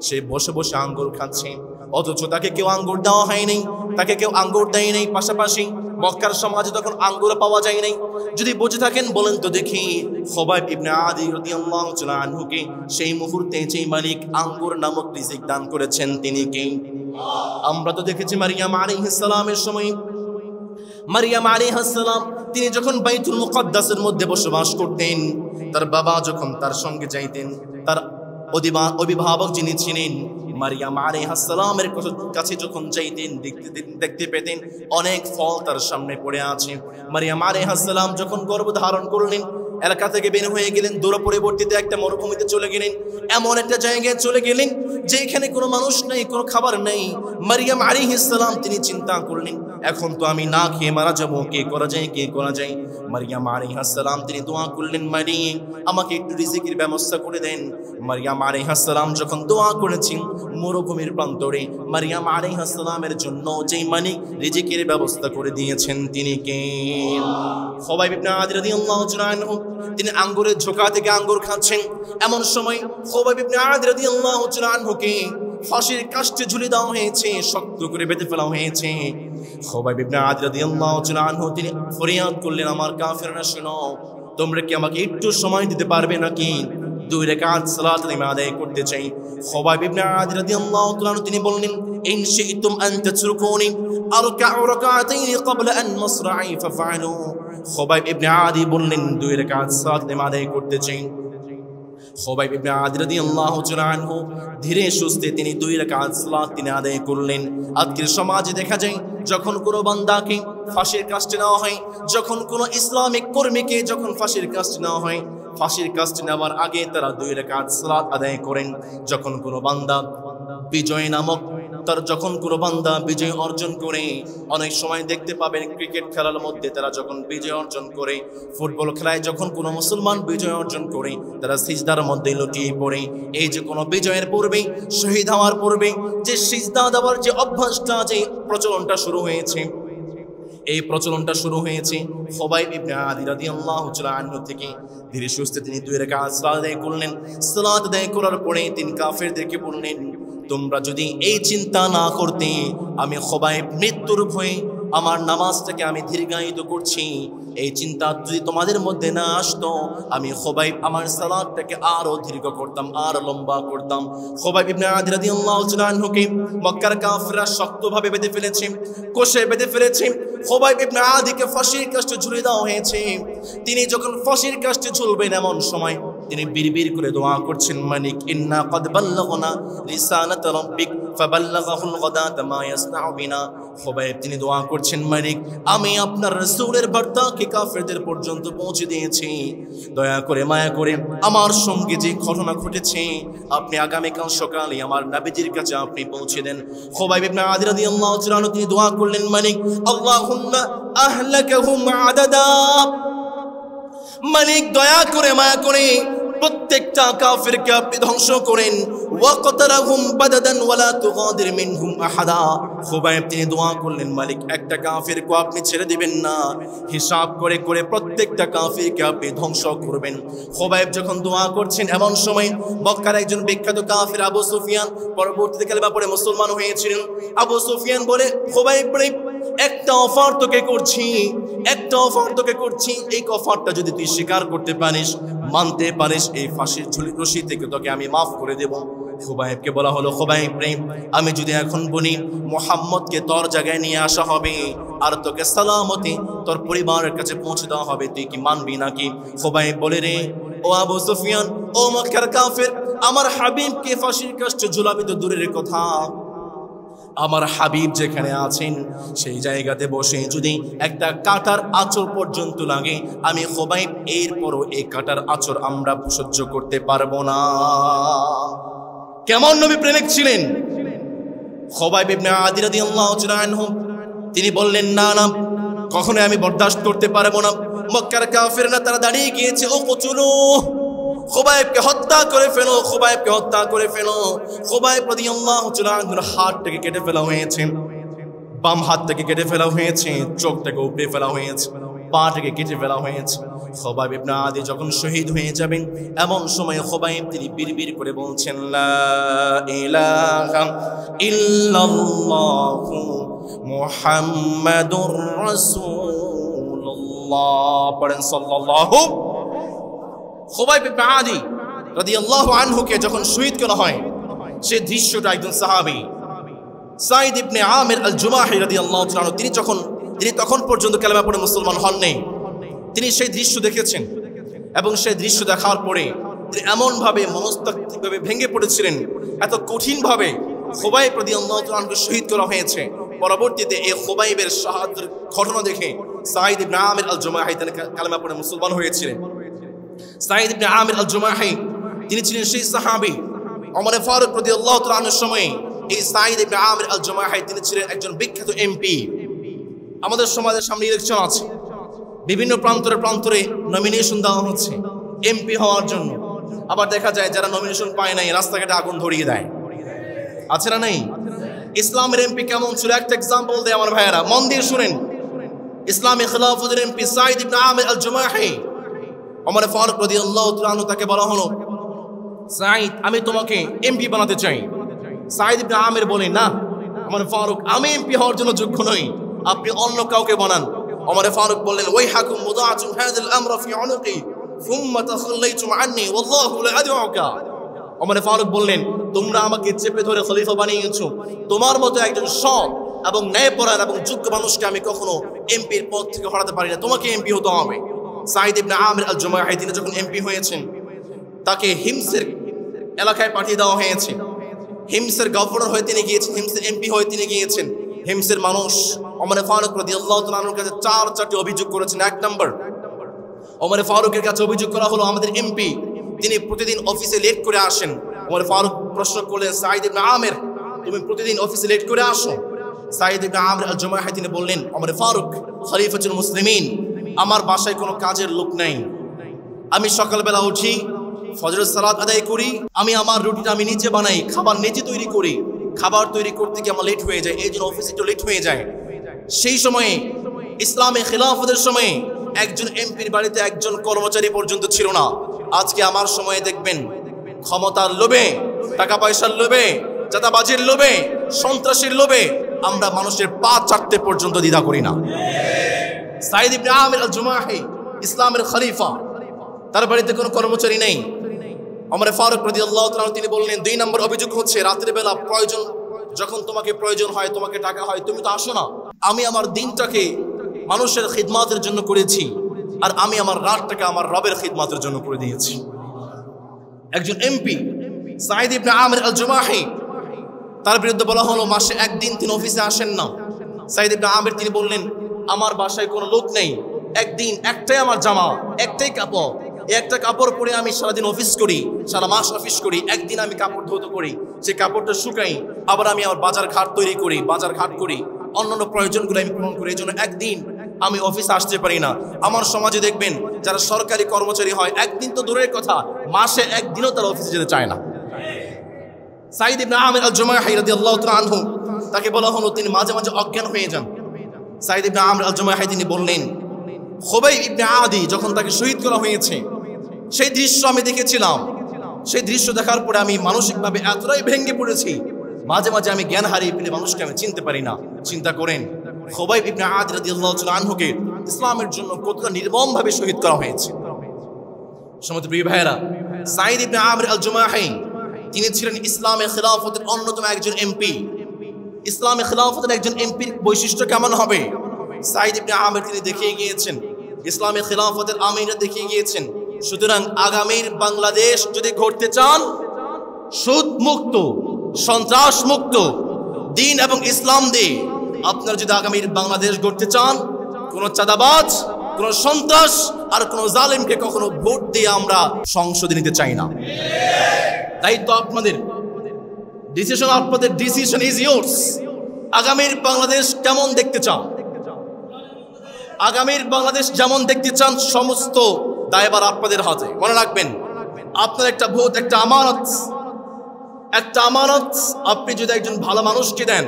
A: সে বসে বসে আঙ্গুর খাচ্ছে, অথচ তাকে কেউ আঙ্গুর দেওয়া হয়নি, তাকে কেউ আঙ্গুর দেয় নাই। পাশাপাশি মক্কার সমাজে তখন আঙ্গুর পাওয়া যায় নাই। যদি বুঝে থাকেন বলেন তো দেখি, খুবাইব ইবনে আদি রাদিয়াল্লাহু তাআলা আনহুকে সেই মুহূর্তে যে মালিক আঙ্গুর নামক রিজিক দান করেছেন তিনি কে? আমরা তো দেখেছি মারিয়াম আলাইহিস সালামের সময়, মারিয়াম আলাইহিস সালাম তিনি যখন বাইতুল মুকাদ্দাসের মধ্যে বসবাস করতেন, তার বাবা যখন তার সঙ্গে যাইতেন, তার অভিভাবক যিনি ছিলেন মারিয়াম আলাইহিস সালামের কাছে যখন যাইতেন, দেখতে পেতেন অনেক ফল তার সামনে পড়ে আছে। মারিয়াম আলাইহিস সালাম যখন গর্ভধারণ করলেন, এলাকা থেকে বের হয়ে গেলেন, দূর পরিবর্তিতে একটা মরুভূমিতে চলে গেলেন, এমন একটা জায়গায় চলে গেলেন যেখানে কোনো মানুষ নেই, কোনো খাবার নেই। মারিয়াম আলাইহিস সালাম তিনি চিন্তা করলেন, এখন তো আমি না খেয়ে মারা যাবো, কে করা যায়, কে করা যায়। মারিয়াম আলাইহিস সালাম তিনি দোয়া করলেন, মালিক আমাকে একটু রিজিকের ব্যবস্থা করে দেন। মারিয়াম আলাইহিস সালাম যখন দোয়া করেছেন, মরুভূমির প্রান্তরে মারিয়াম আলাইহিস সালামের জন্য যেই মালিক রিজিকের ব্যবস্থা করে দিয়েছেন তিনি কে? খুবাইব ইবনে আদি রাদিয়াল্লাহু তাআলা আনহু তিনি আঙ্গুরের ঝোঁকা থেকে আঙ্গুর খাচ্ছেন। এমন সময় খুবাইব ইবনে আদি রাদিয়াল্লাহু তাআলা আনহুকে ফাঁসির কাস্টে ঝুলিয়ে দেওয়া হয়েছে, শক্ত করে বেঁধে ফেলা হয়েছে। খুবাইব ইবনে আদি রাদিয়াল্লাহু তাআলা আনহু তিনি ফরিয়াদ করলেন, আমার কাফেররা শোনো, তোমরা কি আমাকে একটু সময় দিতে পারবে নাকি? 2 রাকাত সালাত আমি আদায় করতে চাই। খুবাইব ইবনে আদি রাদিয়াল্লাহু তাআলা আনহু তিনি বললেন, ইন শি'তুম আন তাতরুকুনি আরকা'ু রাকাতাইন ক্বাবলা আন মাসরা'i ফাফআলু। খুবাইব ইবনে আদি বললেন, 2 রাকাত সালাত আমি আদায় করতে চাই। খুবাইব ইবনে আদি রাদিয়াল্লাহু তাআলা আনহু ধীরে সুস্থে তিনি 2 রাকাত সালাত তিনি আদায় করলেন। আজকের সমাজে দেখা যায় যখন কোনো বান্দাকে ফাঁসির কাস্টে নেওয়া হয়, যখন কোনো ইসলামিক কর্মীকে যখন ফাঁসির কাস্টে নেওয়া হয়, ফাঁসির কাস্টে নেওয়ার আগে তারা 2 রাকাত সালাত আদায় করেন। যখন কোনো বান্দা বিজয় নামক যখন কোনো বান্দা বিজয় অর্জন করে, অনেক সময় দেখতে পাবেন ক্রিকেট খেলার মধ্যে তারা যখন বিজয় অর্জন করে, ফুটবল খেলায় যখন কোনো মুসলমান বিজয় অর্জন করে, তারা সিজদার মধ্যে লুটিয়ে পড়ে। এই যে কোনো বিজয়ের পূর্বে, শহীদ হওয়ার পূর্বে যে সিজদা দেওয়ার যে অভ্যাসটা, যে প্রচলনটা শুরু হয়েছে, এই প্রচলনটা শুরু হয়েছে খুবাইব ইবনে আদি রাদিয়াল্লাহু তাআলা আনহু থেকে। ধীরে সুস্থে তিনি 2 রাকাত সালাত আদায় করলেন। সালাত আদায় করার পরে তিনি কাফেরদেরকে বললেন, তোমরা যদি এই চিন্তা না করতে, আমি খুবাইব মৃত্যুর ভয়ে আমার নামাজটাকে আমি দীর্ঘায়িত করছি, এই চিন্তা যদি তোমাদের মধ্যে না আসতো, আমি খুবাইব আমার সালাতটাকে আরো দীর্ঘ করতাম, আরো লম্বা করতাম। খুবাইব ইবনে আদি রাদিয়াল্লাহু তাআলা আনহুকে মক্কার কাফেররা শক্তভাবে বেঁধে ফেলেছে, কষে বেঁধে ফেলেছে। খুবাইব ইবনে আদিকে ফাঁসির কাস্টে ঝুলিয়ে দেওয়া হয়েছে। তিনি যখন ফাঁসির কাস্টে ঝুলবেন, এমন সময় তিনি বিড়বিড় করে দোয়া করছেন, মালিক ইন্না ক্বাদ বাল্লাগনা রিসালাত রাব্বিক ফাবাল্লাগাহুল গাদাত মা ইয়াসনাউ বিনা। খুবাইব তিনি দোয়া করছেন, মালিক আমি আপনার রাসূলের বার্তাকে কাফেরদের পর্যন্ত পৌঁছে দিয়েছি, দয়া করে মায়া করে আমার সঙ্গে যে ঘটনা ঘটেছে আপনি আগামীকাল সকালে আমার নবীজির কাছে আপনি পৌঁছে দেন। খুবাইব ইবনে আদি রাদিয়াল্লাহু তাআলা আনহু তিনি দোয়া করলেন, মালিক আল্লাহুম্মা আহলাকাহুম আদাদা, মালিক দয়া করে মায়া করে প্রত্যেকটা কাফেরকে আপনি ধ্বংস করেন। ওয়াকতারাহুম বাদাদান ওয়ালা তুগাদির মিনহুম আহাদা। খুবাইব তিনি দোয়া করলেন, মালিক একটা কাফিরকে আপনি ছেড়ে দিবেন না, হিসাব করে করে প্রত্যেকটা কাফিরকে আপনি ধ্বংস করবেন। খুবাইব যখন দোয়া করছেন, এমন সময় মক্কার একজন বিখ্যাত কাফির আবু সুফিয়ান, পরবর্তীতে কালেমা পড়ে মুসলমান হয়েছিলেন। আবু সুফিয়ান বলে, খুবাইব রে, একটা অফার তোকে করছি, একটা অফার তোকে করছি, এই অফারটা যদি তুই স্বীকার করতে পারিস, মানতে পারিস, এই ফাঁসির রশি থেকে তোকে আমি মাফ করে দেব। খুবাইবকে বলা হলো, খুবাইব রে, আমি যদি এখন বলি মুহাম্মদকে তোর জায়গায় নিয়ে আসা হবে আর তোকে সালামতে তোর পরিবারের কাছে পৌঁছে দেওয়া হবে, তুই কি মানবি নাকি? খুবাইব বলে, রে ও আবু সুফিয়ান, ও মক্কার কাফের, আমার হাবিবকে ফাঁসির কাস্টে ঝুলাবি তো দূরের কথা, আমার হাবিব যেখানে আছেন সেই জায়গাতে বসে যদি একটা কাঁটার আঁচড় পর্যন্ত লাগে, আমি খুবাইব এরপরও এই কাঁটার আঁচড় আমরা সহ্য করতে পারবো না। কেমন নবী প্রেমিক ছিলেন খুবাইব ইবনে আদি রাদিয়াল্লাহু তাআলা আনহু। তিনি বললেন, না না, কখনো আমি বরদাস্ত করতে পারবো না। মক্কার কাফেররা তারা দাঁড়িয়ে গিয়েছে, ও কচুলু, খুবাইবকে হত্যা করে ফেলো, খুবাইবকে হত্যা করে ফেলো। খুবাইব রাদিয়াল্লাহু তাআলা আনহুর হাতটাকে কেটে ফেলা হয়েছে, বাম হাতটাকে কেটে ফেলা হয়েছে, চোখটাকে উপড়ে ফেলা হয়েছে, পাটাকে কেটে ফেলা হয়েছে। খুবাইব ইবনে আদি যখন শহীদ হয়ে যাবেন, এমন সময় খুবাইব তিনি বিড়বিড় করে বলছেন, লা ইলাহা ইল্লাল্লাহু মুহাম্মাদুর রাসূলুল্লাহ, পড়েন সাল্লাল্লাহু। খুবাইব ইবনে আদি রাদিয়াল্লাহু আনহুকে যখন শহীদ করা হয়, সেই দৃশ্যটা একজন সাহাবী সাঈদ ইবনে আমির আল জুমাহি রাদিয়াল্লাহু তাআলা তিনি তখন পর্যন্ত কালেমা পড়ে মুসলমান হন নাই, তিনি সেই দৃশ্য দেখেছেন এবং সেই দৃশ্য দেখার পরে তিনি এমনভাবে মনস্তাত্ত্বিকভাবে ভেঙে পড়েছিলেন, এত কঠিনভাবে খুবাইব রাদিয়াল্লাহু তাআলাকে শহীদ করা হয়েছে। পরবর্তীতে এই খুবাইবের শাহাদাতের ঘটনা দেখে সাঈদ ইবনে আমির আল জুমাহি তিনি কালেমা পড়ে মুসলমান হয়েছিলেন। সাঈদ ইবনে আমির আল জুমাহি তিনি ছিলেন সেই সাহাবী, ওমর ফারুক রাদিয়াল্লাহু তাআলা আনহুর সময় এই সাঈদ ইবনে আমির আল জুমাহি তিনি ছিলেন একজন বিখ্যাত এমপি। আমাদের সমাজের সামনে ইলেকশন আছে, বিভিন্ন প্রান্তরে প্রান্তরে নমিনেশন দেওয়া হচ্ছে এমপি হওয়ার জন্য। আবার দেখা যায় যারা নমিনেশন পায় নাই রাস্তাঘাটে আগুন ধরিয়ে দেয়, আছে না নেই? ইসলামের এমপি কেমন ছিল একটা এক্সাম্পল দেয় আমার ভাইয়েরা, মন দিয়ে শুনেন। ইসলামী খিলাফতের এমপি সাঈদ ইবনে আমির আল জুমাহি, ওমর ফারুক রাদিয়াল্লাহু তাআলা আনহু তাকে বলা হলো, সাঈদ আমি তোমাকে এমপি বানাতে চাই। সাঈদ ইবনে আমির বলে, না ওমর ফারুক, আমি এমপি হওয়ার জন্য যোগ্য নই, আপনি অন্য কাউকে বানান। ওমর ফারুক বললেন, ওয়াইহাকুম মুদাআতুম হাযাল আমরা ফি উনুকি সুম্মা তাখাল্লাইতুম আন্নী ওয়াল্লাহু লা আদউকা। ওমর ফারুক বললেন, তোমরা আমাকে চেপে ধরে খলিফা বানিয়েছো, তোমার মতো একজন সৎ এবং ন্যায়পরায়ণ এবং যোগ্য মানুষকে আমি কখনো এমপির পদ থেকে হটাতে পারি না, তোমাকে এমপি হতে হবে। সাঈদ ইবনে আমির আল জুমাহি তিনি যখন এমপি হয়েছেন, তাকে হিমসের এলাকায় পাঠিয়ে দেওয়া হয়েছে। হিমসের গভর্নর হয়ে তিনি গিয়েছেন, হিমসের এমপি হয়ে তিনি গিয়েছেন। হিমসের মানুষ ওমর ফারুক রাদিয়াল্লাহু তাআলা আনহুর কাছে চারটি অভিযোগ করেছেন। এক নম্বর, ওমর ফারুকের কাছে অভিযোগ করা হলো, আমাদের এমপি তিনি প্রতিদিন অফিসে লেট করে আসেন। ওমর ফারুক প্রশ্ন করলেন, সাঈদ ইবনে আমির, তুমি প্রতিদিন অফিসে লেট করে আসো? সাঈদ ইবনে আমির আল জুমাহি তিনি বললেন, ওমর ফারুক, খলিফাতুল মুসলিমিন, আমার বাসায় কোনো কাজের লোক নাই, আমি সকালবেলা উঠি, ফজরের সালাত আদায় করি, আমি আমার রুটিটা আমি নিজে বানাই, খাবার নিজে তৈরি করি, খাবার তৈরি করতে গিয়ে আমার লেট হয়ে যায়, এই জন্য অফিসে একটু লেট হয়ে যায়। সেই সময়ে ইসলামী খিলাফতের সময়ে একজন এমপির বাড়িতে একজন কর্মচারী পর্যন্ত ছিল না। আজকে আমার সময়ে দেখবেন ক্ষমতার লোভে, টাকা পয়সার লোভে, চাঁদাবাজির লোভে, সন্ত্রাসীর লোভে আমরা মানুষের পা চাটতে পর্যন্ত দ্বিধা করি না। সাঈদ ইবনে আমির আল জুমাহি ইসলামের খলিফা, তার বাড়িতে কোনো কর্মচারী নেই। ওমর ফারুক রাদিয়াল্লাহু তাআলা তিনি বললেন, 2 নম্বর অভিযোগ হচ্ছে, রাতের বেলা প্রয়োজন, যখন তোমাকে প্রয়োজন হয়, তোমাকে টাকা হয়, তুমি তো আসো না। আমি আমার দিনটাকে মানুষের খিদমতের জন্য করেছি, আর আমি আমার রাতটাকে আমার রবের খিদমতের জন্য করে দিয়েছি। একজন এমপি সাঈদ ইবনে আমির আল জুমাহি, তার বিরুদ্ধে বলা হলো মাসে একদিন তিনি অফিসে আসেন না। সাঈদ ইবনে আমির তিনি বললেন, আমার বাসায় কোনো লোক নেই, একদিন একটাই আমার জামা, একটাই কাপড়, একটা কাপড় পরে আমি সারাদিন অফিস করি, সারা মাস অফিস করি, একদিন আমি কাপড় ধৌত করি, সেই কাপড়টা শুকাই, আবার আমি আমার বাজার ঘাট তৈরি করি, বাজার ঘাট করি, অন্যান্য প্রয়োজনগুলো আমি পূরণ করি, এই জন্য একদিন আমি অফিসে আসতে পারি না। আমার সমাজে দেখবেন যারা সরকারি কর্মচারী হয়, একদিন তো দূরের কথা, মাসে একদিনও তারা অফিসে যেতে চায় না। সাঈদ ইবনে আমির আল-জুমাহি রাদিয়াল্লাহু তাআলা আনহু, তাকে বলা হলো, তিনি মাঝে মাঝে অজ্ঞান হয়ে যান। সাঈদ ইবনে আমির আল-জুমাহি তিনি বললেন, খুবাইব ইবনে আদি যখন তাকে শহীদ করা হয়েছে, সেই দৃশ্য আমি দেখেছিলাম। সেই দৃশ্য দেখার পরে আমি মানসিকভাবে এতটাই ভেঙে পড়েছি, মাঝে মাঝে আমি জ্ঞান হারিয়ে ফেলে মানুষকে আমি চিনতে পারি না। চিন্তা করেন খুবাইব ইবনে আদি রাদিয়াল্লাহু তাআলা আনহুকে ইসলামের জন্য কতটা নির্মমভাবে শহীদ করা হয়েছে। সম্মানিত প্রিয় ভাইয়েরা, সাঈদ ইবনে আমির আল-জুমাহি তিনি ছিলেন ইসলামে খিলাফতের অন্যতম একজন এমপি। ইসলামে খিলাফতের একজন এমপির বৈশিষ্ট্য কেমন হবে? সাঈদ ইবনে আমির তিনি দেখিয়ে গিয়েছেন, ইসলামে খিলাফতের আমিরা দেখিয়ে গিয়েছেন। সুতরাং আগামীর বাংলাদেশ যদি গড়তে চান, সুদ মুক্ত, সন্ত্রাস মুক্ত, দ্বীন এবং ইসলাম দিয়ে আপনারা যদি আগামীর বাংলাদেশ গড়তে চান, কোন চাঁদাবাজ, কোন সন্ত্রাস আর কোন জালেমকে কখনো ভোট দিয়ে আমরা সংসদে নিতে চাই না। দায়িত্ব আপনাদের, ডিসিশন আপনাদের, ডিসিশন ইজ ইয়োর্স। আগামীর বাংলাদেশ কেমন দেখতে চান? আগামীর বাংলাদেশ যেমন দেখতে চান, সমস্ত দায়ভার আপনাদের হাতে। মনে রাখবেন, আপনার একটা ভোট একটা আমানত, একটা আমানত। আপনি যদি একজন ভালো মানুষকে দেন,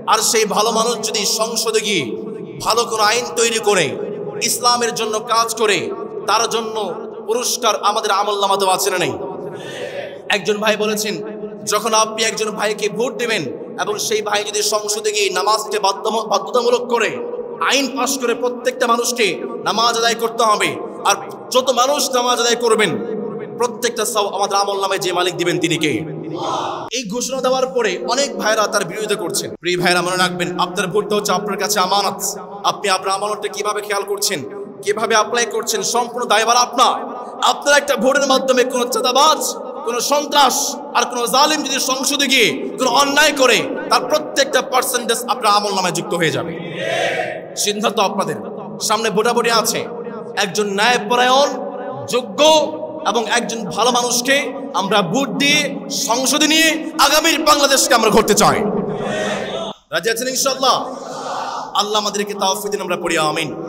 A: আর সেই ভালো মানুষ যদি সংসদে গিয়ে ভালো কোনো আইন তৈরি করে ইসলামের জন্য কাজ করে, তার জন্য পুরস্কার আমাদের আমলনামাতে আছে না নেই? একজন ভাই বলেছেন, যখন আপনি একজন ভাইকে ভোট দেবেন এবং সেই ভাই যদি সংসদে গিয়ে নামাজকে বাধ্যতামূলক করে আইন পাশ করে প্রত্যেকটা মানুষকে নামাজ আদায় করতে হবে, আর যত মানুষ নামাজ আদায় করবেন প্রত্যেকটা সওয়াব আমাদের আমলনামায় যে মালিক দিবেন তিনি কে? এই ঘোষণা দেওয়ার পরে অনেক ভাইরা তার বিরোধিতা করছেন। প্রিয় ভাইরা, মনে রাখবেন, আপনার ভোটটা হচ্ছে আপনার কাছে আমানত। আপনি আপনার আমানতটা কিভাবে খেয়াল করছেন, কিভাবে অ্যাপ্লাই করছেন, সম্পূর্ণ দায়ভার আপনার। আপনার একটা ভোটের মাধ্যমে কোন চাঁদাবাজ, কোন সন্ত্রাস আর কোন জালিম যদি সংসদে গিয়ে কোন অন্যায় করে, তার প্রত্যেকটা পার্সেন্টেজ আপনার আমলনামায় যুক্ত হয়ে যাবে। সিদ্ধান্ত আপনাদের। সামনে ভোটাভুটি আছে, একজন ন্যায়পরায়ণ, যোগ্য এবং একজন ভালো মানুষকে আমরা ভোট দিয়ে সংসদে নিয়ে আগামীর বাংলাদেশকে আমরা গড়তে চাই। রাজি আছেন ইনশাআল্লাহ? আল্লাহ আমাদেরকে তাওফিক দিন, আমরা পড়ি আমিন।